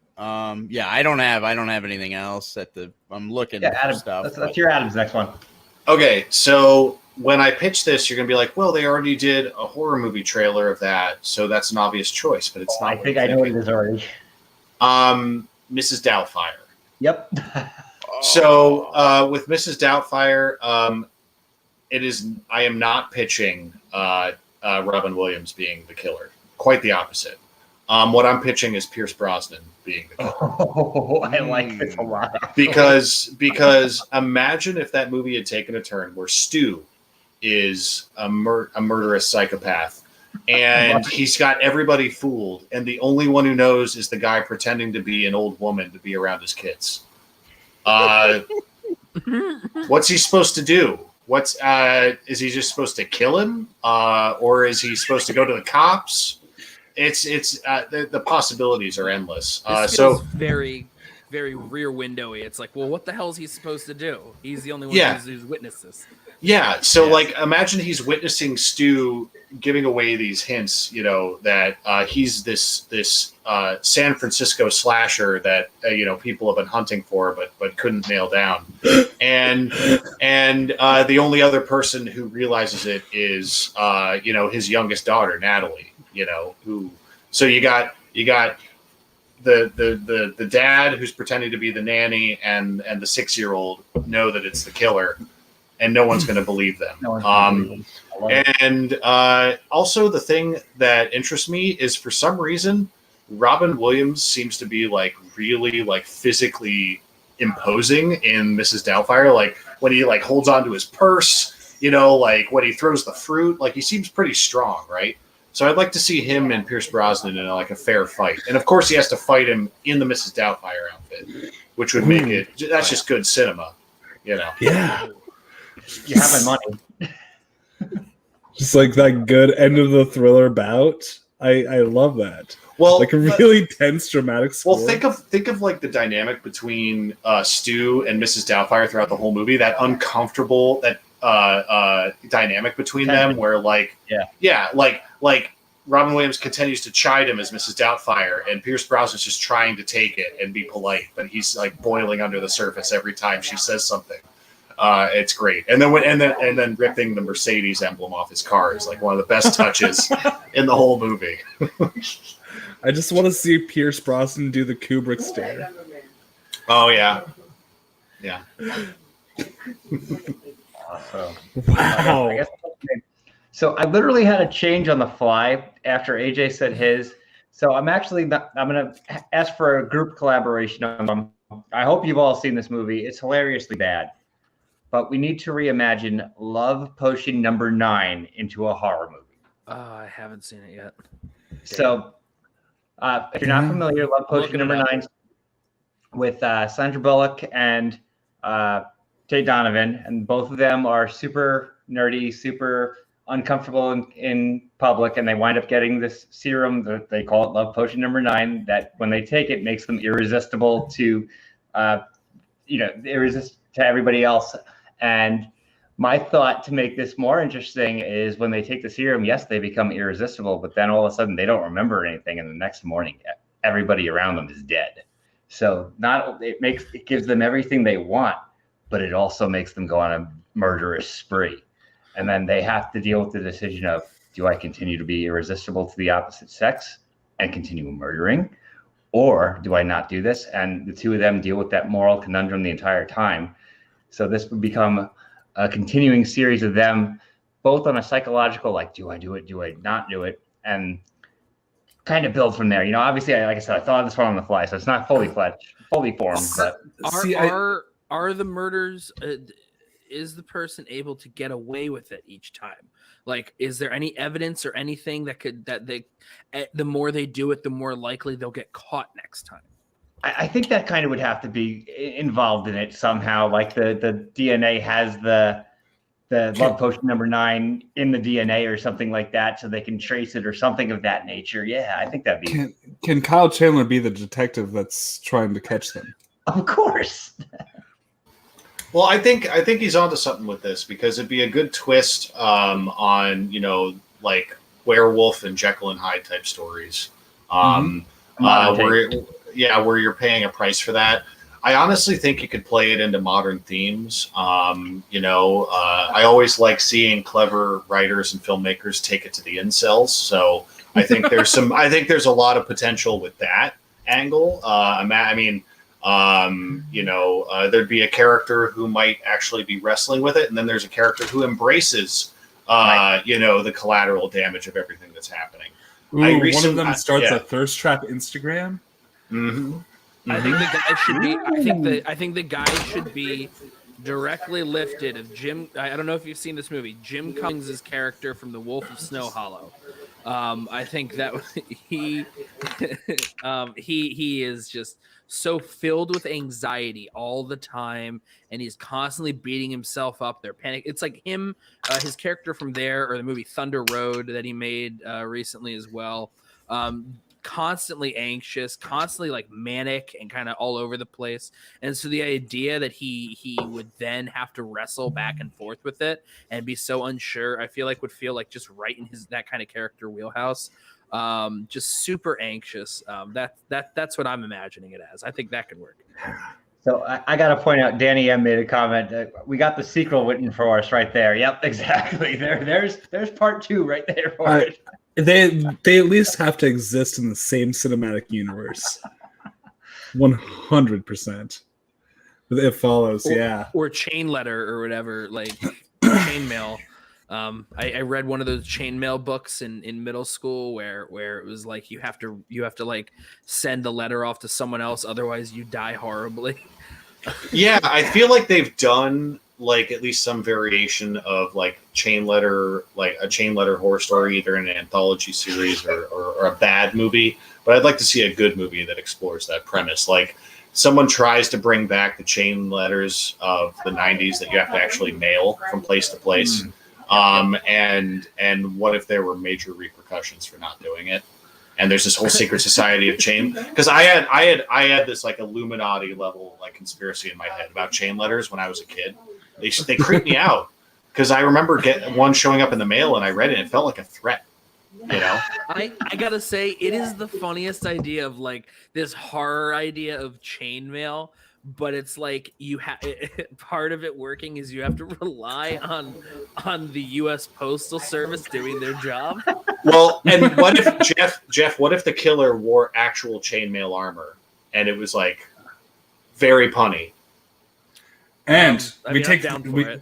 Yeah, I don't have anything else I'm looking Yeah, for Adam. stuff. That's your Adam's next one. Okay, so when I pitch this, you're gonna be like, "Well, they already did a horror movie trailer of that, so that's an obvious choice." But it's not. I think I know what it is already. Mrs. Doubtfire. Yep. So with Mrs. Doubtfire, I am not pitching Robin Williams being the killer. Quite the opposite. What I'm pitching is Pierce Brosnan being the killer. Oh, I like this a lot. because imagine if that movie had taken a turn where Stu is a murderous psychopath, and he's got everybody fooled, and the only one who knows is the guy pretending to be an old woman to be around his kids. What's he supposed to do? Is he just supposed to kill him, or is he supposed to go to the cops? The possibilities are endless. This So feels very, very rear windowy. It's like, well, what the hell is he supposed to do? He's the only one Yeah. who's witnessed this. yeah, so like imagine he's witnessing Stu giving away these hints, that he's this San Francisco slasher that people have been hunting for but couldn't nail down, and the only other person who realizes it is his youngest daughter Natalie. So you got the dad who's pretending to be the nanny and the 6-year-old know that it's the killer, and no one's going to believe them. No one's gonna believe him. I love it. And also the thing that interests me is for some reason Robin Williams seems to be like really like physically imposing in Mrs. Doubtfire. Like when he like holds onto his purse, like when he throws the fruit, like he seems pretty strong, right? So I'd like to see him and Pierce Brosnan in like a fair fight. And of course he has to fight him in the Mrs. Doubtfire outfit, which would make it, that's just good cinema, Yeah. You have my money. Just like that good end of the thriller bout. I love that. Well, Like a really tense, dramatic score. well, think of like the dynamic between Stu and Mrs. Doubtfire throughout the whole movie. That uncomfortable dynamic between them, where like Robin Williams continues to chide him as Mrs. Doubtfire, and Pierce Brosnan's just trying to take it and be polite, but he's like boiling under the surface every time she says something. It's great, and then ripping the Mercedes emblem off his car is like one of the best touches in the whole movie. I just want to see Pierce Brosnan do the Kubrick stare. Oh yeah. So, Wow. I guess- so I literally had a change on the fly after AJ said his. So I'm going to ask for a group collaboration on them. I hope you've all seen this movie. It's hilariously bad. But we need to reimagine Love Potion number 9 into a horror movie. Oh, I haven't seen it yet. So if you're not familiar, Love Potion number 9 with Sandra Bullock and Tate Donovan, and both of them are super nerdy, super uncomfortable in public, and they wind up getting this serum that they call it Love Potion number 9, that when they take it makes them irresistible to everybody else. And my thought to make this more interesting is when they take the serum, yes, they become irresistible, but then all of a sudden they don't remember anything, and the next morning everybody around them is dead. So it gives them everything they want, but it also makes them go on a murderous spree. And then they have to deal with the decision of, do I continue to be irresistible to the opposite sex and continue murdering? Or do I not do this? And the two of them deal with that moral conundrum the entire time. So this would become a continuing series of them, both on a psychological, like, do I do it? Do I not do it? And kind of build from there. You know, obviously, like I said, I thought of this one on the fly, so it's not fully fledged, fully formed. But are the murders? Is the person able to get away with it each time? Like, is there any evidence or anything the more they do it, the more likely they'll get caught next time? I think that kind of would have to be involved in it somehow. Like the DNA has the love potion number 9 in the DNA or something like that, so they can trace it or something of that nature. Yeah, I think that'd be. Can Kyle Chandler be the detective that's trying to catch them? Of course. Well, I think he's onto something with this, because it'd be a good twist on, you know, like werewolf and Jekyll and Hyde type stories. Where you're paying a price for that. I honestly think you could play it into modern themes. I always like seeing clever writers and filmmakers take it to the incels. So I think there's there's a lot of potential with that angle. There'd be a character who might actually be wrestling with it, and then there's a character who embraces, the collateral damage of everything that's happening. Ooh, one of them starts a thirst trap Instagram. Mm-hmm. I think the guy should be. I think the guy should be directly lifted of Jim. I don't know if you've seen this movie. Jim Cummings' character from The Wolf of Snow Hollow. I think that he is just so filled with anxiety all the time, and he's constantly beating himself up. They're panic. It's like him, his character from there, or the movie Thunder Road that he made recently as well. Constantly anxious, constantly like manic and kind of all over the place. And so the idea that he would then have to wrestle back and forth with it and be so unsure, I feel like would feel like just right in that kind of character wheelhouse. Just super anxious. That's what I'm imagining it as. I think that could work. So I got to point out, Danny M made a comment. We got the sequel written for us right there. Yep, exactly. There's part 2 right there for it. They at least have to exist in the same cinematic universe. 100%. It follows, or chain letter or whatever, like chainmail. I read one of those chainmail books in middle school where it was like you have to like send the letter off to someone else, otherwise you die horribly. Yeah, I feel like they've done like at least some variation of like a chain letter horror story, either in an anthology series or a bad movie. But I'd like to see a good movie that explores that premise. Like someone tries to bring back the chain letters of the 90s that you have to actually mail from place to place. And what if there were major repercussions for not doing it? And there's this whole secret society of chain, because I had this like Illuminati level like conspiracy in my head about chain letters when I was a kid. They creeped me out because I remember getting one showing up in the mail and I read it and it felt like a threat. You know, I gotta say, it is the funniest idea of like this horror idea of chainmail, but it's like part of it working is you have to rely on the U.S. Postal Service doing their job. Well, and what if Jeff? What if the killer wore actual chainmail armor and it was like very punny? And we take out the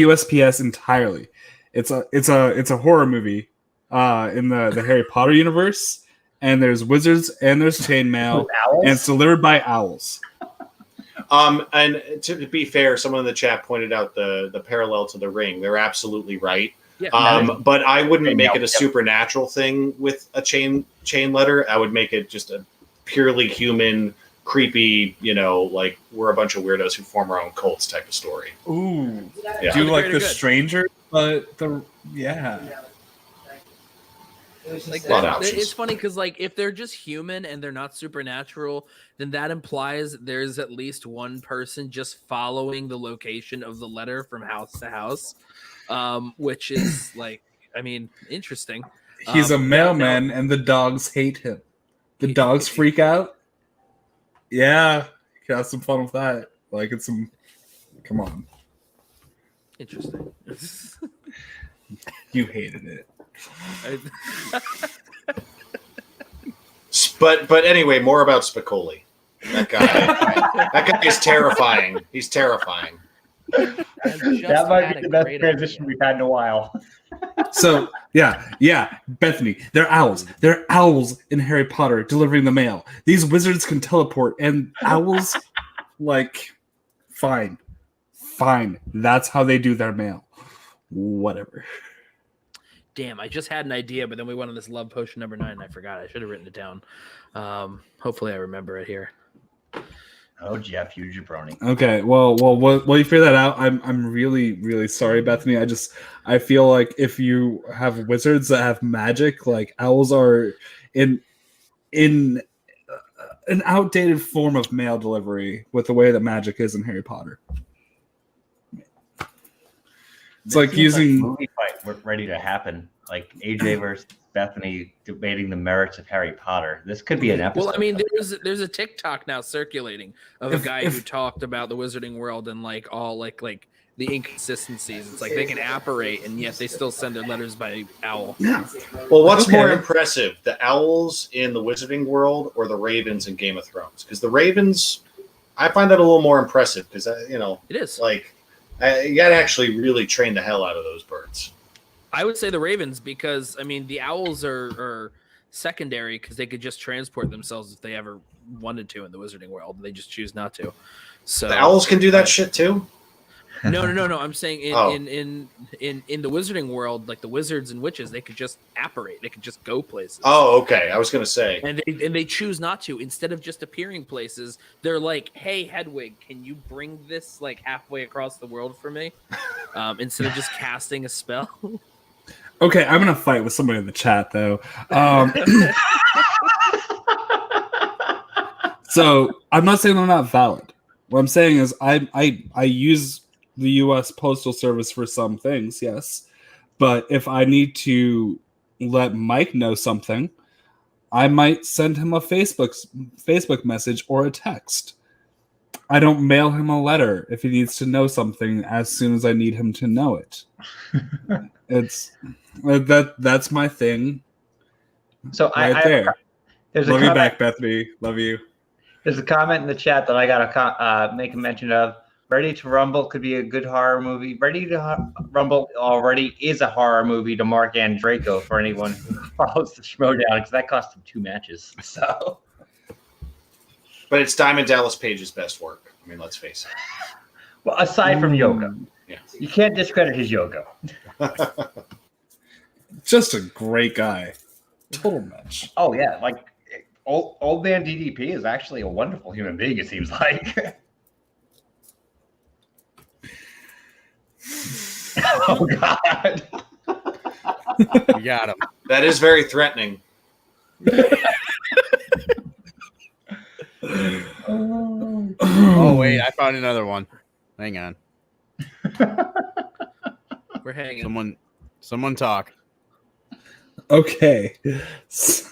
USPS entirely. It's a horror movie in the Harry Potter universe, and there's wizards and there's chainmail, and it's delivered by owls. And to be fair, someone in the chat pointed out the parallel to The Ring. They're absolutely right. Yeah, but I wouldn't make it a supernatural thing with a chain letter. I would make it just a purely human, creepy, like we're a bunch of weirdos who form our own cults type of story. Ooh, yeah. Do like The Stranger, but like it's funny because like if they're just human and they're not supernatural, then that implies there's at least one person just following the location of the letter from house to house, which is like, I mean, interesting. He's a mailman and the dogs hate him. The dogs freak out. Yeah, you can have some fun with that. Like it's some Come on. Interesting. You hated it. But anyway, more about Spicoli. That guy is terrifying. He's terrifying. That might be the best transition we've had in a while. So yeah, Bethany, they're owls. They're owls in Harry Potter delivering the mail. These wizards can teleport, and owls, like, fine. That's how they do their mail. Whatever. Damn, I just had an idea, but then we went on this love potion number 9, and I forgot. I should have written it down. Hopefully, I remember it here. Oh, Jeff, you jabroni. Okay, well, while you figure that out, I'm really, really sorry, Bethany. I feel like if you have wizards that have magic, like owls are in an outdated form of mail delivery with the way that magic is in Harry Potter. It's like using movie fight ready to happen, like AJ versus Bethany debating the merits of Harry Potter. This could be an episode. Well, I mean, there's a TikTok now circulating of a guy who talked about the Wizarding World and like all like the inconsistencies. It's like they can apparate and yet they still send their letters by owl. Yeah. Well, what's more impressive, the owls in the Wizarding World or the ravens in Game of Thrones? Because the ravens, I find that a little more impressive because it is like you got to actually really train the hell out of those birds. I would say the ravens because I mean the owls are secondary because they could just transport themselves if they ever wanted to in the Wizarding World. They just choose not to. So the owls can do that shit too. No. I'm saying in the Wizarding World, like the wizards and witches, they could just apparate. They could just go places. Oh, okay. I was gonna say, and they choose not to. Instead of just appearing places, they're like, "Hey, Hedwig, can you bring this like halfway across the world for me?" Instead of just casting a spell. Okay, I'm gonna fight with somebody in the chat though. So I'm not saying they're not valid. What I'm saying is I use the U.S. Postal Service for some things, yes, but if I need to let Mike know something, I might send him a Facebook message or a text. I don't mail him a letter if he needs to know something as soon as I need him to know it. That's my thing. So right there. Love you back, Bethany. Love you. There's a comment in the chat that I gotta make a mention of. Ready to Rumble could be a good horror movie. Ready to Rumble already is a horror movie to Mark Andraco for anyone who follows the Schmodown because that cost him 2 matches. So, but it's Diamond Dallas Page's best work. I mean, let's face it. Well, aside from yoga, yeah, you can't discredit his yoga. Just a great guy. Total match. Oh yeah, like old man DDP is actually a wonderful human being. It seems like. Oh God! We got him. That is very threatening. Oh wait, I found another one. Hang on. We're hanging. Someone talk. Okay, so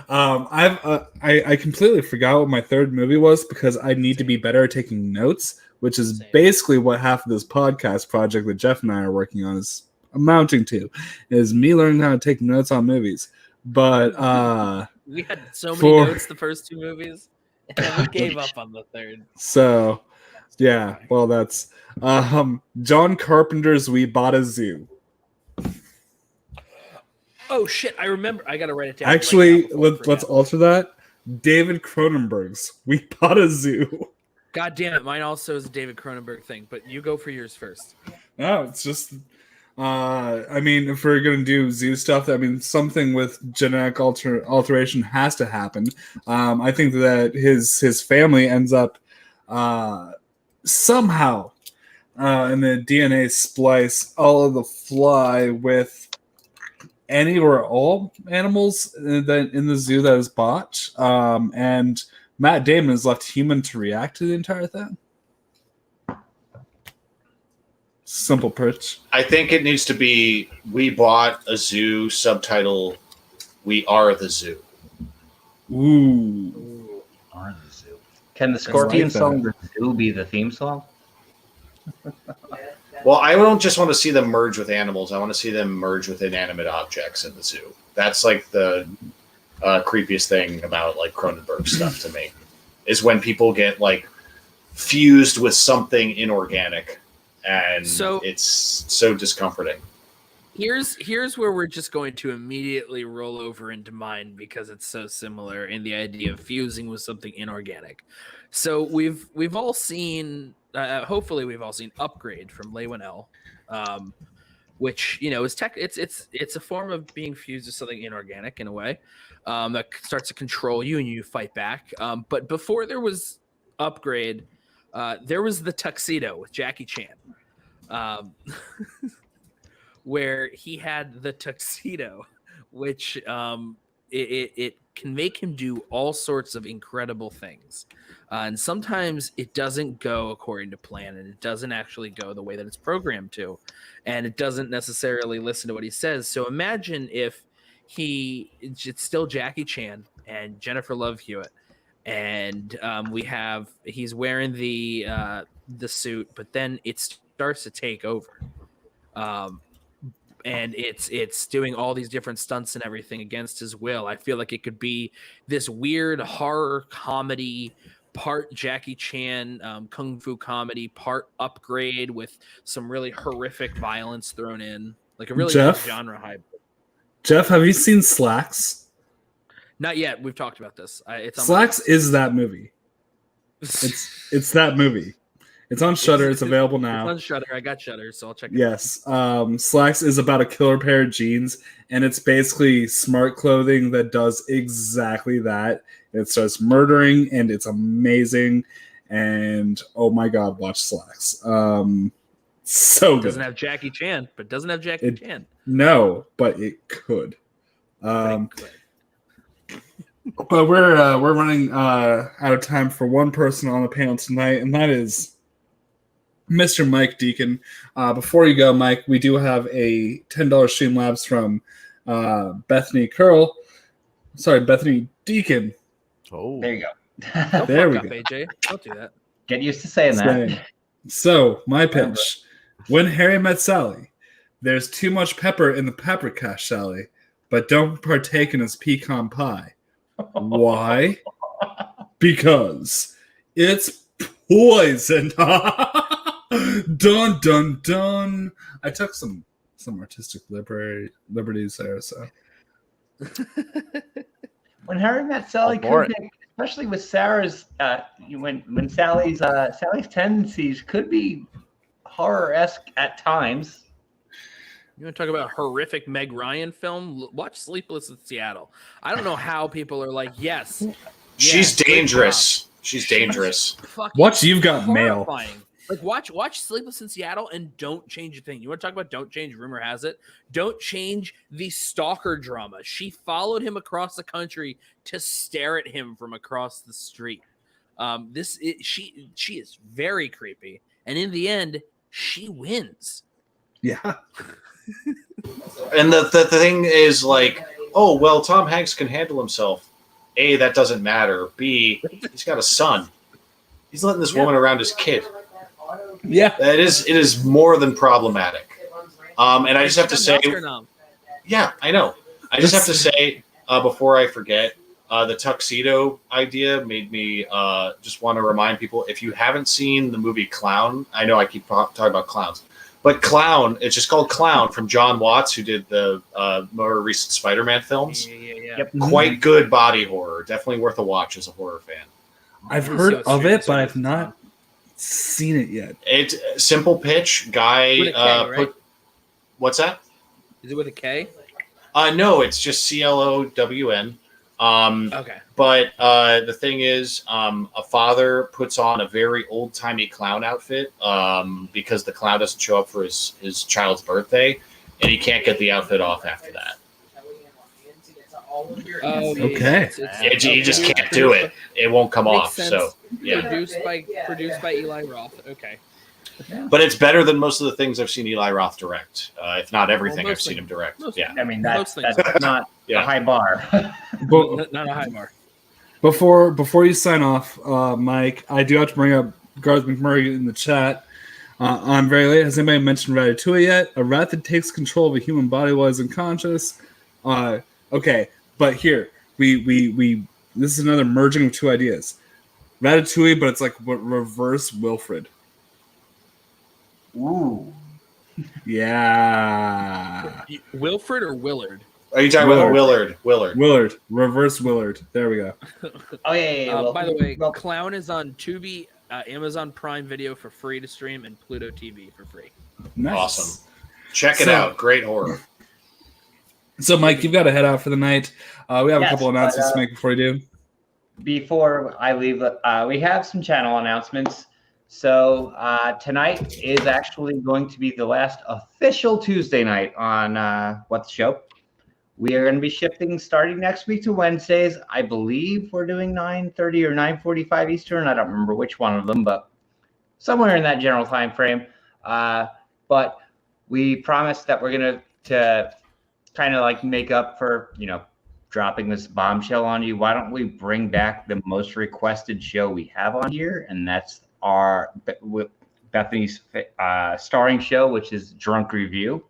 I completely forgot what my third movie was because I need to be better at taking notes, which is basically what half of this podcast project that Jeff and I are working on is amounting to, is me learning how to take notes on movies. But we had so many notes the first 2 movies, and then we gave up on the third. So, yeah, well, that's John Carpenter's We Bought a Zoo. Oh shit! I remember. I gotta write it down. Actually, let's alter that. David Cronenberg's We Bought a Zoo. God damn it! Mine also is a David Cronenberg thing, but you go for yours first. No, it's just. I mean, if we're gonna do zoo stuff, I mean, something with genetic alteration has to happen. I think that his family ends up somehow in the DNA splice all of the fly with any or all animals in the zoo that is bought, and Matt Damon is left human to react to the entire thing. Simple pitch. I think it needs to be We Bought a Zoo, subtitle We Are the Zoo. Ooh. Are the Zoo. Can the Scorpion song The Zoo be the theme song? Well, I don't just want to see them merge with animals. I want to see them merge with inanimate objects in the zoo. That's like the creepiest thing about like Cronenberg stuff to me, is when people get like fused with something inorganic, and it's so discomforting. Here's where we're just going to immediately roll over into mine because it's so similar in the idea of fusing with something inorganic. So we've all seen, hopefully we've all seen Upgrade from Leigh Whannell, which is it's a form of being fused with something inorganic in a way that starts to control you and you fight back. But before there was Upgrade, there was The Tuxedo with Jackie Chan. Where he had the tuxedo, which it can make him do all sorts of incredible things. And sometimes it doesn't go according to plan, and it doesn't actually go the way that it's programmed to. And it doesn't necessarily listen to what he says. So imagine if it's still Jackie Chan and Jennifer Love Hewitt. And he's wearing the suit, but then it starts to take over. And it's doing all these different stunts and everything against his will. I feel like it could be this weird horror comedy, part Jackie Chan kung fu comedy, part Upgrade with some really horrific violence thrown in, like a really good genre hybrid. Jeff, have you seen Slacks? Not yet. We've talked about this. Slacks is that movie. It's that movie. It's on Shudder. It's available now. It's on Shudder. I got Shudder, so I'll check it out. Yes. Slacks is about a killer pair of jeans, and it's basically smart clothing that does exactly that. It starts murdering, and it's amazing. And, oh my God, watch Slacks. So good. Doesn't have Jackie Chan, but doesn't have Jackie Chan. No, but it could. But we're running out of time for one person on the panel tonight, and that is Mr. Mike Deacon. Before you go, Mike, we do have a $10 Streamlabs from Bethany Deacon. Oh, there you go. There we go. AJ. Don't do that. Get used to saying that. So, my pitch. When Harry met Sally, there's too much pepper in the pepper cache, Sally, but don't partake in his pecan pie. Why? Because it's poison. Dun dun dun. I took some artistic liberties there. So when Harry met Sally, especially with Sarah's, when Sally's tendencies could be horror-esque at times. You want to talk about horrific Meg Ryan film? Watch Sleepless in Seattle. I don't know how people are like, yes. She's dangerous. She's dangerous. Watch You've Got Mail. Like watch Sleepless in Seattle and don't change a thing. You want to talk about don't change? Rumor has it, don't change the stalker drama. She followed him across the country to stare at him from across the street. She is very creepy, and in the end, she wins. Yeah. And the thing is like, oh well, Tom Hanks can handle himself. A, that doesn't matter. B, he's got a son. He's letting this woman around his kid. Yeah, it is more than problematic. And I just have to say, yeah, I know. I just have to say before I forget, the tuxedo idea made me just want to remind people, if you haven't seen the movie Clown, I know I keep talking about clowns, but Clown, it's just called Clown, from John Watts, who did the more recent Spider-Man films. Yeah. Yep. Quite good body horror. Definitely worth a watch as a horror fan. I've heard of it, but I've not seen it yet. It's simple pitch. Guy with a K, right? What's that? Is it with a K? No, it's just CLOWN. Okay. But the thing is, a father puts on a very old-timey clown outfit because the clown doesn't show up for his child's birthday, and he can't get the outfit off after that. Okay. He just can't do it. It won't come off. Sense. So yeah. Produced by Eli Roth. Okay. But it's better than most of the things I've seen Eli Roth direct, if not everything I've seen him direct. Yeah. I mean, that's not a high bar. Not a high bar. Before you sign off, Mike, I do have to bring up Garth McMurray in the chat. I'm very late. Has anybody mentioned Ratatouille yet? A rat that takes control of a human body while it's unconscious. Okay, but here we this is another merging of two ideas. Ratatouille, but it's like what reverse Wilfred. Ooh. Yeah. Wilfred or Willard? Are you talking about Willard? Willard. Reverse Willard. There we go. Oh yeah. By the way, well, Clown is on Tubi, Amazon Prime Video for free to stream, and Pluto TV for free. Nice. Awesome. Check it out. Great horror. So, Mike, you've got to head out for the night. We have a couple announcements to make before you do. Before I leave, we have some channel announcements. So tonight is actually going to be the last official Tuesday night on What the Show. We are going to be shifting starting next week to Wednesdays. I believe we're doing 9:30 or 9:45 Eastern. I don't remember which one of them, but somewhere in that general time frame. But we promised that we're going to kind of like make up for, dropping this bombshell on you. Why don't we bring back the most requested show we have on here? And that's our Bethany's starring show, which is Drunk Review.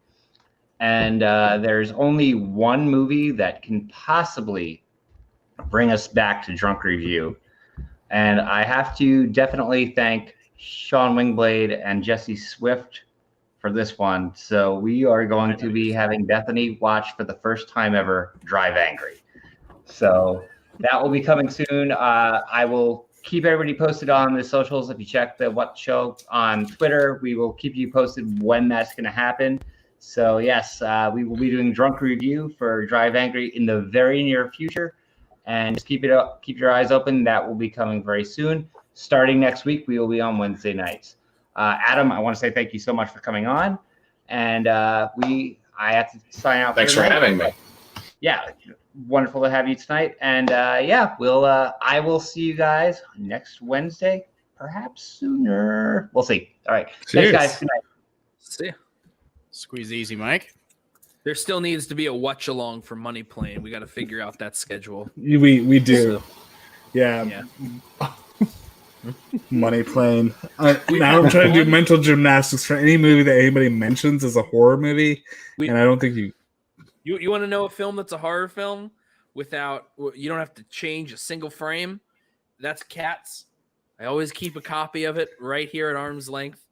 And there's only one movie that can possibly bring us back to Drunk Review. And I have to definitely thank Sean Wingblade and Jesse Swift for this one. So we are going to be having Bethany watch for the first time ever Drive Angry. So that will be coming soon. I will keep everybody posted on the socials. If you check the What Show on Twitter, we will keep you posted when that's going to happen. So yes, we will be doing Drunk Review for Drive Angry in the very near future. And just keep your eyes open. That will be coming very soon. Starting next week, we will be on Wednesday nights. Adam, I want to say thank you so much for coming on. And I have to sign out. Thanks for having me. Yeah, wonderful to have you tonight. And I will see you guys next Wednesday, perhaps sooner. We'll see. All right. Cheers. Thanks, guys. Good night. See ya. Squeeze easy, Mike. There still needs to be a watch along for Money Plane. We got to figure out that schedule. We do. So, Yeah. Money Plane. Now I'm trying to do mental gymnastics for any movie that anybody mentions as a horror movie, and I don't think you want to know a film that's a horror film without you don't have to change a single frame. That's Cats. I always keep a copy of it right here at arm's length.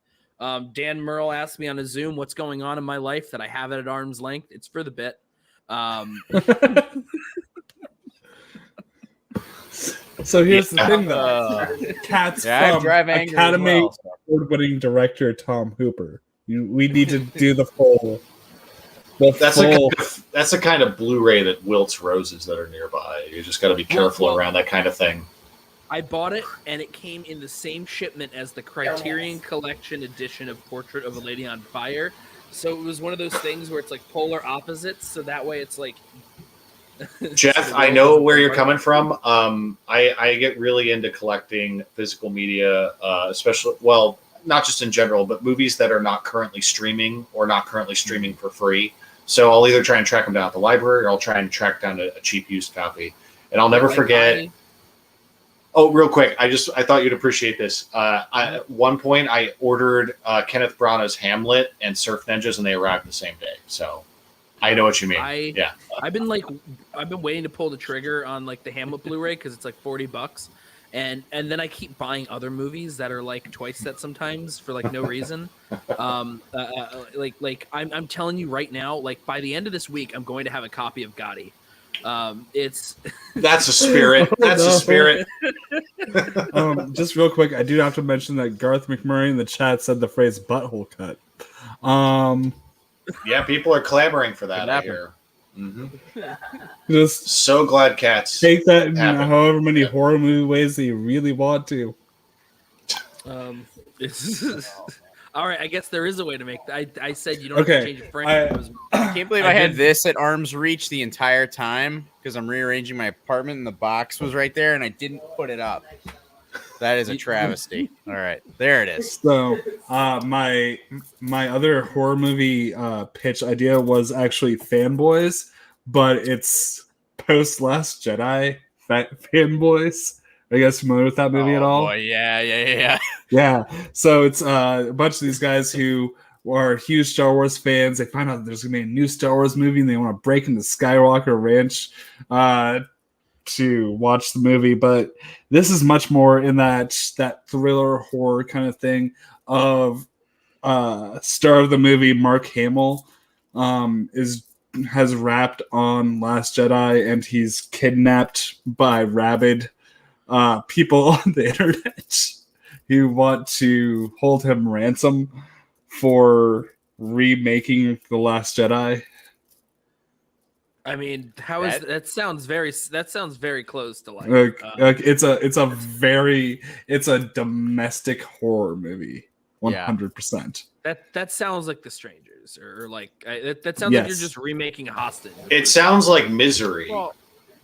Dan Merle asked me on a Zoom what's going on in my life that I have it at arm's length. It's for the bit. So here's the thing, though. Cats from Drive Angry Academy as well, Award-winning director Tom Hooper. We need to do the full. That's the kind of Blu-ray that wilts roses that are nearby. You just got to be careful around that kind of thing. I bought it, and it came in the same shipment as the Criterion Collection edition of Portrait of a Lady on Fire. So it was one of those things where it's like polar opposites. So that way it's like... Jeff, I know where you're coming from. I get really into collecting physical media, especially, well, not just in general, but movies that are not currently streaming or not currently streaming for free. So I'll either try and track them down at the library or I'll try and track down a cheap used copy. And I'll never forget... Oh, real quick. I thought you'd appreciate this. At one point, I ordered Kenneth Branagh's Hamlet and Surf Ninjas, and they arrived the same day. So I know what you mean. I've been waiting to pull the trigger on like the Hamlet Blu-ray because it's like $40, and then I keep buying other movies that are like twice that sometimes for like no reason. I'm telling you right now, like by the end of this week, I'm going to have a copy of Gotti. That's a spirit. That's a spirit. Just real quick, I do have to mention that Garth McMurray in the chat said the phrase "butthole cut." Yeah, people are clamoring for that. I hear. Mm-hmm. Just so glad Cats take that in however many horror movie ways that you really want to. All right, I guess there is a way to make that. I said you don't have to change a frame. I can't believe I had this at arm's reach the entire time because I'm rearranging my apartment and the box was right there and I didn't put it up. That is a travesty. All right, there it is. So my other horror movie pitch idea was actually Fanboys, but it's post Last Jedi Fanboys. Are you guys familiar with that movie at all? Boy, yeah. Yeah. So it's a bunch of these guys who are huge Star Wars fans. They find out that there's going to be a new Star Wars movie, and they want to break into Skywalker Ranch to watch the movie. But this is much more in that thriller horror kind of thing of star of the movie Mark Hamill has rapped on Last Jedi, and he's kidnapped by rabid people on the internet who want to hold him ransom for remaking The Last Jedi. I mean, that sounds very close to like it's a domestic horror movie. 100%. That sounds like The Strangers, or like that sounds like you're just remaking Hostage. It sounds like Misery. Well,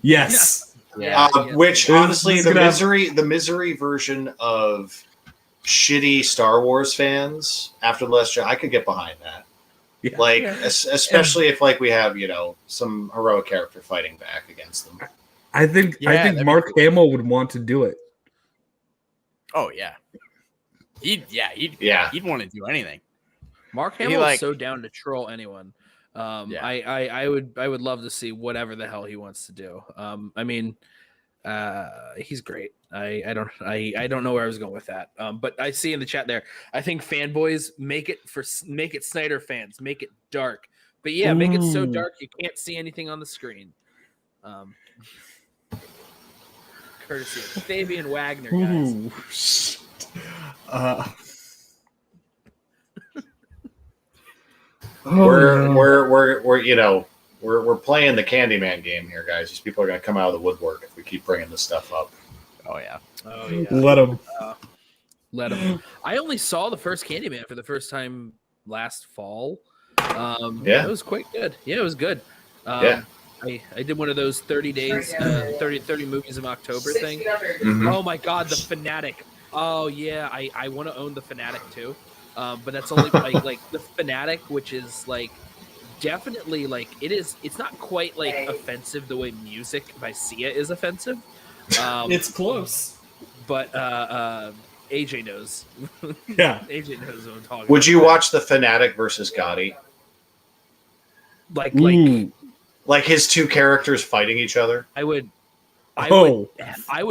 yes. Yeah. Which honestly, the misery version of shitty Star Wars fans after The Last Jedi, I could get behind that. Yeah. Especially if we have some heroic character fighting back against them. I think Mark Hamill would want to do it. Oh yeah. He'd want to do anything. Mark Hamill is so down to troll anyone. I would love to see whatever the hell he wants to do. I mean, he's great. I don't know where I was going with that. But I see in the chat there, I think fanboys make it Snyder fans, make it dark. But yeah, make it so dark you can't see anything on the screen. Courtesy of Fabian Wagner, guys. We're playing the Candyman game here, guys. These people are going to come out of the woodwork if we keep bringing this stuff up. Oh yeah. Let them. Let them. I only saw the first Candyman for the first time last fall. It was quite good. Yeah, it was good. I did one of those 30 days, 30 movies in October thing. Mm-hmm. Oh my God, the Fanatic. Oh yeah, I want to own the Fanatic too. But that's only like the Fanatic, which is definitely it's not quite offensive the way Music by Sia is offensive. It's close. But AJ knows. Yeah. AJ knows what I'm talking about. Would you watch the Fanatic versus Gotti? Like his two characters fighting each other? I would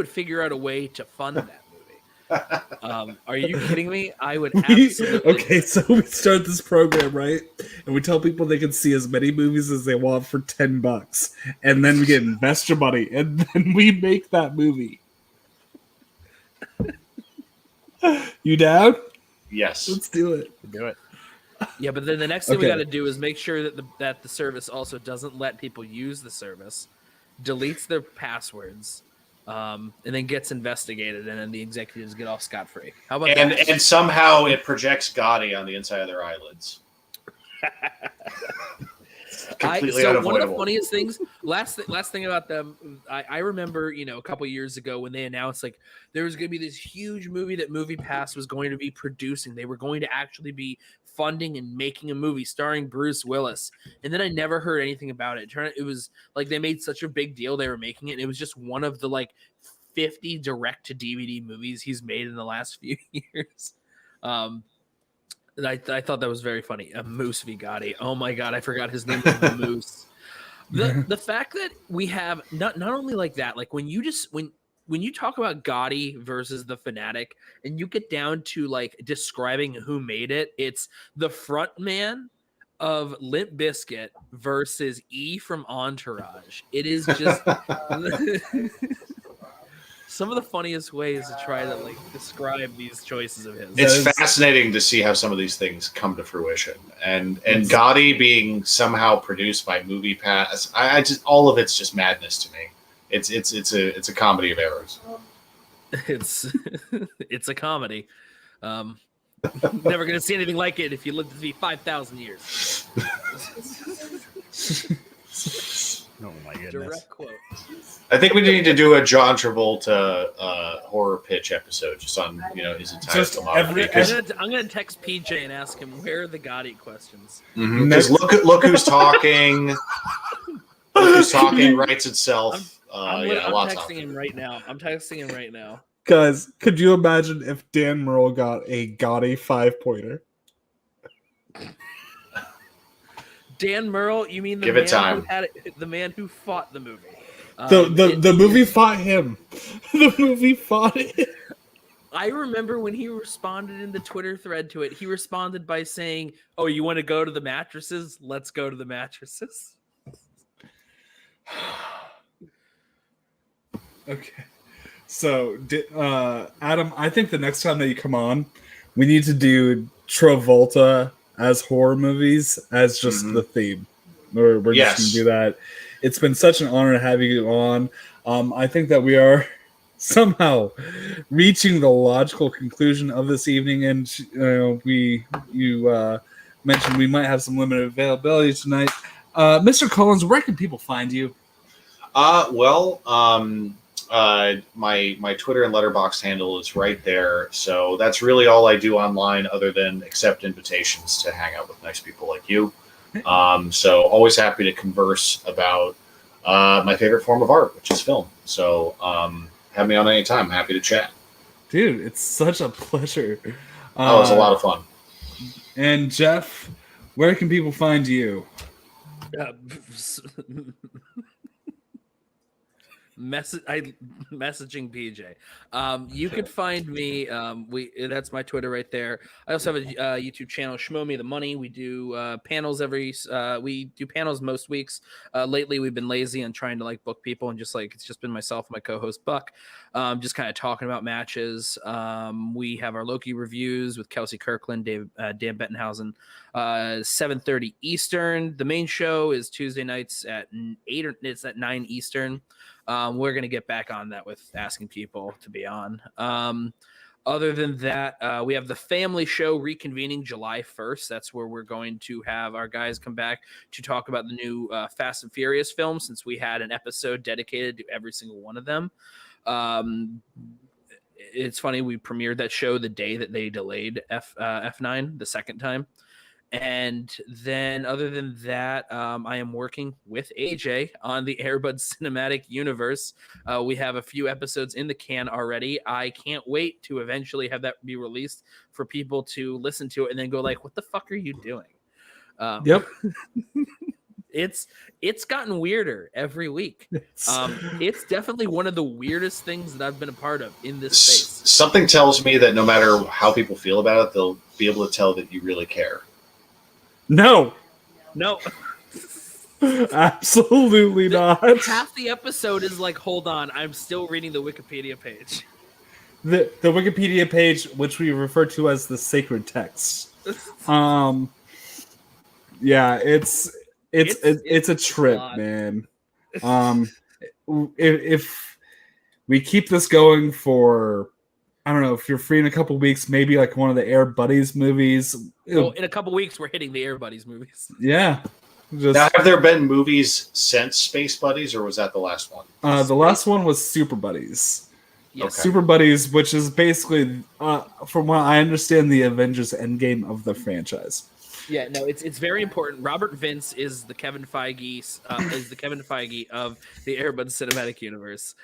figure out a way to fund that movie. Are you kidding me? I would absolutely. Okay, so we start this program, right? And we tell people they can see as many movies as they want for $10. And then we get investor money, and then we make that movie. You down? Yes. Let's do it. Do it. Yeah, but then the next thing we got to do is make sure that the service also doesn't let people use the service, deletes their passwords, and then gets investigated, and then the executives get off scot-free. How about that? And somehow it projects Gotti on the inside of their eyelids. Completely unavoidable. One of the funniest things, last thing about them, I remember, a couple years ago when they announced there was going to be this huge movie that MoviePass was going to be producing. They were going to actually be funding and making a movie starring Bruce Willis, and then I never heard anything about it. It was they made such a big deal they were making it, and it was just one of the 50 direct to DVD movies he's made in the last few years. I thought that was very funny. A Moose v. Gotti. Oh my God, I forgot his name was Moose. The fact that we have not only that, when you talk about Gotti versus the Fanatic, and you get down to describing who made it, it's the front man of Limp Bizkit versus E from Entourage. It is just some of the funniest ways to try to describe these choices of his. It's fascinating to see how some of these things come to fruition, and Gotti being somehow produced by MoviePass. I just all of it's just madness to me. It's a comedy of errors. It's a comedy. Never going to see anything like it if you live to be 5,000 years. Oh my goodness. Direct quote. I think we need to do a John Travolta horror pitch episode just on his entire filmography. I'm gonna text PJ and ask him where are the Gotti questions. Because look who's talking. Look who's talking writes itself. I'm a lot of texting him right now. I'm texting him right now. Guys, could you imagine if Dan Merle got a gaudy 5-pointer? Dan Merle, you mean the Give it man time. who had the man who fought the movie? The movie fought him. The movie fought him. I remember when he responded in the Twitter thread to it. He responded by saying, "Oh, you want to go to the mattresses? Let's go to the mattresses." Okay. So, Adam, I think the next time that you come on, we need to do Travolta as horror movies as just the theme. We're just going to do that. It's been such an honor to have you on. I think that we are somehow reaching the logical conclusion of this evening, and you mentioned we might have some limited availability tonight. Mr. Collins, where can people find you? My Twitter and Letterboxd handle is right there. So that's really all I do online, other than accept invitations to hang out with nice people like you. So always happy to converse about my favorite form of art, which is film. So have me on anytime. I'm happy to chat. Dude, it's such a pleasure. It was a lot of fun. And Jeff, where can people find you? Messaging PJ. You could find me. That's my Twitter right there. I also have a YouTube channel, Schmo Me the Money. We do panels we do panels most weeks. Lately, we've been lazy and trying to like book people, and it's just been myself and my co-host Buck, just kind of talking about matches. We have our Loki reviews with Kelsey Kirkland, Dan Bettenhausen, 7:30 Eastern. The main show is Tuesday nights at 8 or it's at 9 Eastern. We're going to get back on that with asking people to be on. Other than that, we have the family show reconvening July 1st. That's where we're going to have our guys come back to talk about the new Fast and Furious film, since we had an episode dedicated to every single one of them. It's funny, we premiered that show the day that they delayed F9 the second time. And then other than that, I am working with AJ on the Airbud Cinematic Universe. We have a few episodes in the can already. I can't wait to eventually have that be released for people to listen to it and then go like, what the fuck are you doing? Yep. It's gotten weirder every week. It's definitely one of the weirdest things that I've been a part of in this space. Something tells me that no matter how people feel about it, they'll be able to tell that you really care. No, absolutely not. Half the episode is like, hold on, I'm still reading the Wikipedia page. The Wikipedia page, which we refer to as the sacred text. Yeah, it's a trip, man. If we keep this going for, I don't know, if you're free in a couple weeks, maybe like one of the Air Buddies movies. Well, in a couple weeks, we're hitting the Air Buddies movies. Yeah. Now, have there been movies since Space Buddies, or was that the last one? The last one was Super Buddies. Yes. Okay. Super Buddies, which is basically, from what I understand, the Avengers Endgame of the franchise. Yeah, no, it's very important. Robert Vince is the Kevin Feige of the Airbud Cinematic Universe.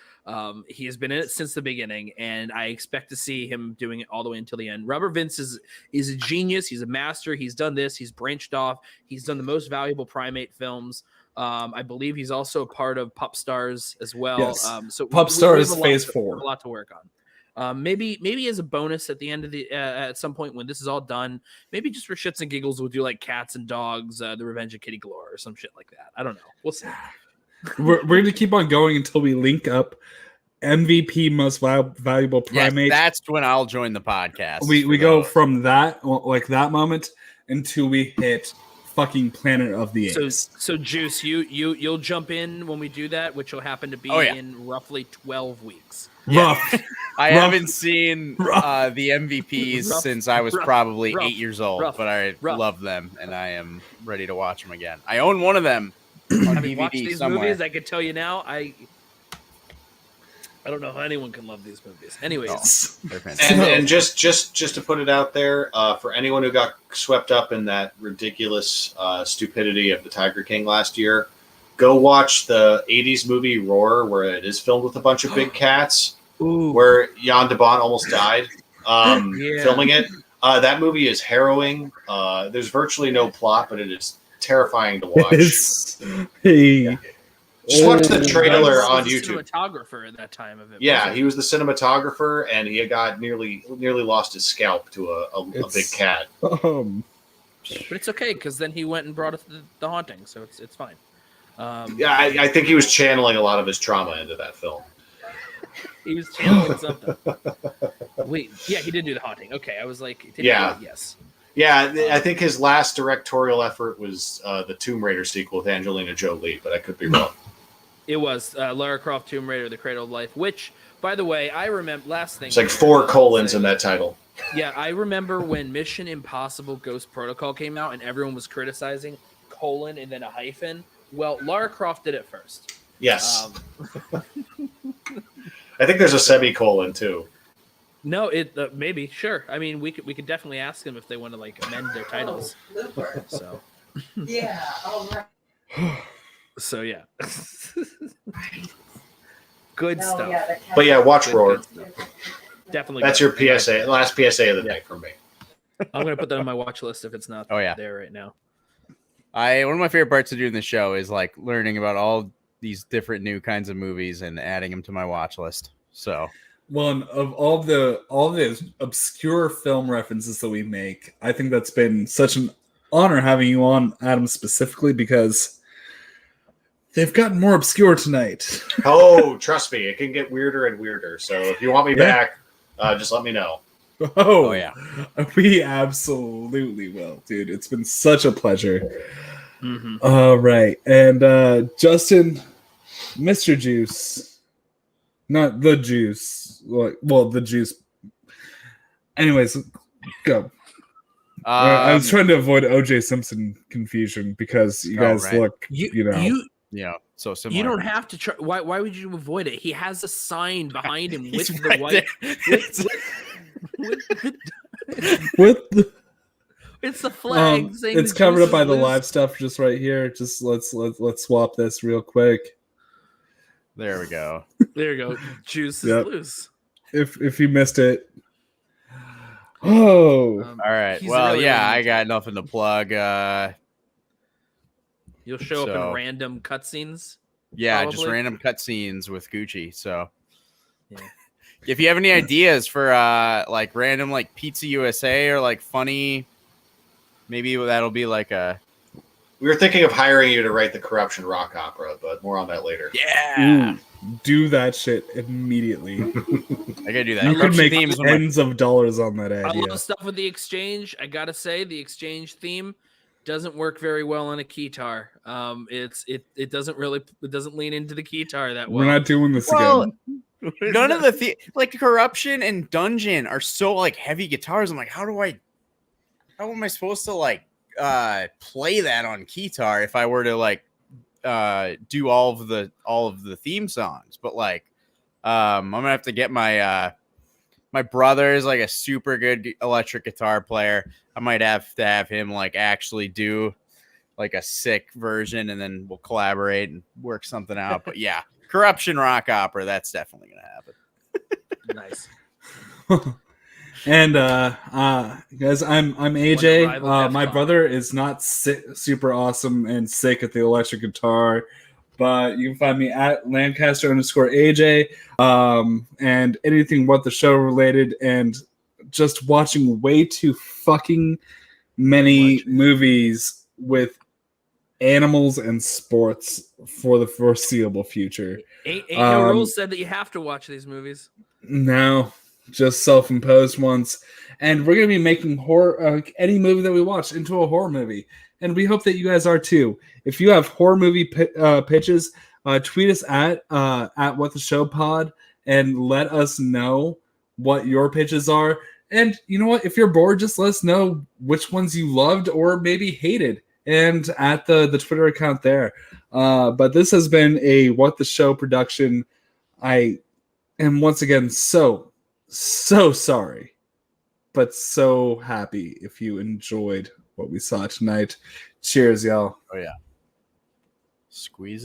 He has been in it since the beginning, and I expect to see him doing it all the way until the end. Robert Vince is a genius. He's a master. He's done this. He's branched off. He's done the Most Valuable Primate films. I believe he's also a part of Pup Stars as well. Yes. So Pup Stars Phase 4. A lot to work on. Maybe as a bonus at the end of the at some point when this is all done, maybe just for shits and giggles, we'll do like Cats and Dogs, The Revenge of Kitty Galore, or some shit like that. I don't know. We'll see. We're going to keep on going until we link up MVP Most Valuable Primate. Yes, that's when I'll join the podcast. We go from that, like that moment, until we hit fucking Planet of the Apes. So Juice, you'll jump in when we do that, which will happen to be in roughly 12 weeks. Rough. I haven't seen the MVPs since I was probably 8 years old, but I love them, and I am ready to watch them again. I own one of them on Having DVD watched these somewhere. movies, I can tell you now, I don't know how anyone can love these movies. Anyways, They're fantastic. And just to put it out there, for anyone who got swept up in that ridiculous stupidity of the Tiger King last year, go watch the 80s movie Roar, where it is filmed with a bunch of big cats, Ooh. where Jan de Bont almost died Yeah. filming it. That movie is harrowing. There's virtually no plot, but it is terrifying to watch. Just watch the trailer He on was the YouTube. cinematographer at that time of it. Yeah, wasn't he was the cinematographer, and he got nearly lost his scalp to a big cat. But it's okay because then he went and brought us the haunting, so it's fine. Yeah, I think he was channeling a lot of his trauma into that film. He was channeling something. Wait, yeah, he did do the haunting. Okay, I was like, did Yeah. he? Yes. Yeah, I think his last directorial effort was the Tomb Raider sequel with Angelina Jolie, but I could be wrong. It was Lara Croft Tomb Raider: The Cradle of Life, which, by the way, I remember last thing. It's like 4 colons in that title. Yeah, I remember when Mission Impossible Ghost Protocol came out and everyone was criticizing colon and then a hyphen. Well, Lara Croft did it first. Yes. I think there's a semicolon too. No, it maybe sure. I mean, we could definitely ask them if they want to like amend their titles. So Yeah, all right. so yeah, good Oh, stuff. yeah, the cat- But yeah, watch Roar. Good stuff. Definitely. That's good. your PSA, last PSA of the night from me. I'm gonna put that on my watch list if it's not there right now. One of my favorite parts of doing the show is like learning about all these different new kinds of movies and adding them to my watch list. So one of all the obscure film references that we make, I think that's been such an honor having you on, Adam, specifically because they've gotten more obscure tonight. Oh, trust me, it can get weirder and weirder. So if you want me back, just let me know. Oh yeah, we absolutely will, dude. It's been such a pleasure. Mm-hmm. All right, and Justin, Mr. Juice, not the Juice. Well, the Juice. Anyways, go. I was trying to avoid O.J. Simpson confusion because you guys look, so similar. You don't have to try. Why would you avoid it? He has a sign behind him with the right white. With the, it's the flag. Saying it's the covered Juice up by is the loose. live stuff just right here. Just let's swap this real quick. There we go. There you go. Juice is Yep. loose. If you missed it. Oh. All right. He's Well, really yeah, running I into got nothing to plug. You'll show up So- in random cutscenes. Yeah, just Probably. random cutscenes with Gucci. So, Yeah. if you have any ideas for like random like Pizza USA or like funny, maybe that'll be like a We were thinking of hiring you to write the Corruption rock opera, but more on that later. yeah. Do that shit immediately. I gotta do that. You could Corruption make themes one of my- tens of dollars on that I idea. love stuff with the exchange. I gotta say, the exchange theme doesn't work very well on a keytar. It doesn't lean into the keytar that well. We're not doing this Well, again. None of the like Corruption and Dungeon are so like heavy guitars. I'm like, how am I supposed to like play that on guitar if I were to like do all of the theme songs? But like I'm gonna have to get my my brother is like a super good electric guitar player. I might have to have him like actually do like a sick version, and then we'll collaborate and work something out. But yeah, Corruption rock opera, that's definitely gonna happen. Nice. And guys, I'm AJ. rival My F5. brother is not super awesome and sick at the electric guitar, but you can find me at Lancaster_AJ. And anything What the Show related, and just watching way too fucking many movies with animals and sports for the foreseeable future. Ain't no rules said that you have to watch these movies. No, just self-imposed ones. And we're going to be making horror, any movie that we watch into a horror movie. And we hope that you guys are too. If you have horror movie pitches, tweet us at What the Show Pod and let us know what your pitches are. And you know what? If you're bored, just let us know which ones you loved or maybe hated. And at the Twitter account there. But this has been a What the Show production. I am once again so sorry, but so happy if you enjoyed what we saw tonight. Cheers, y'all. Oh yeah. Squeeze it.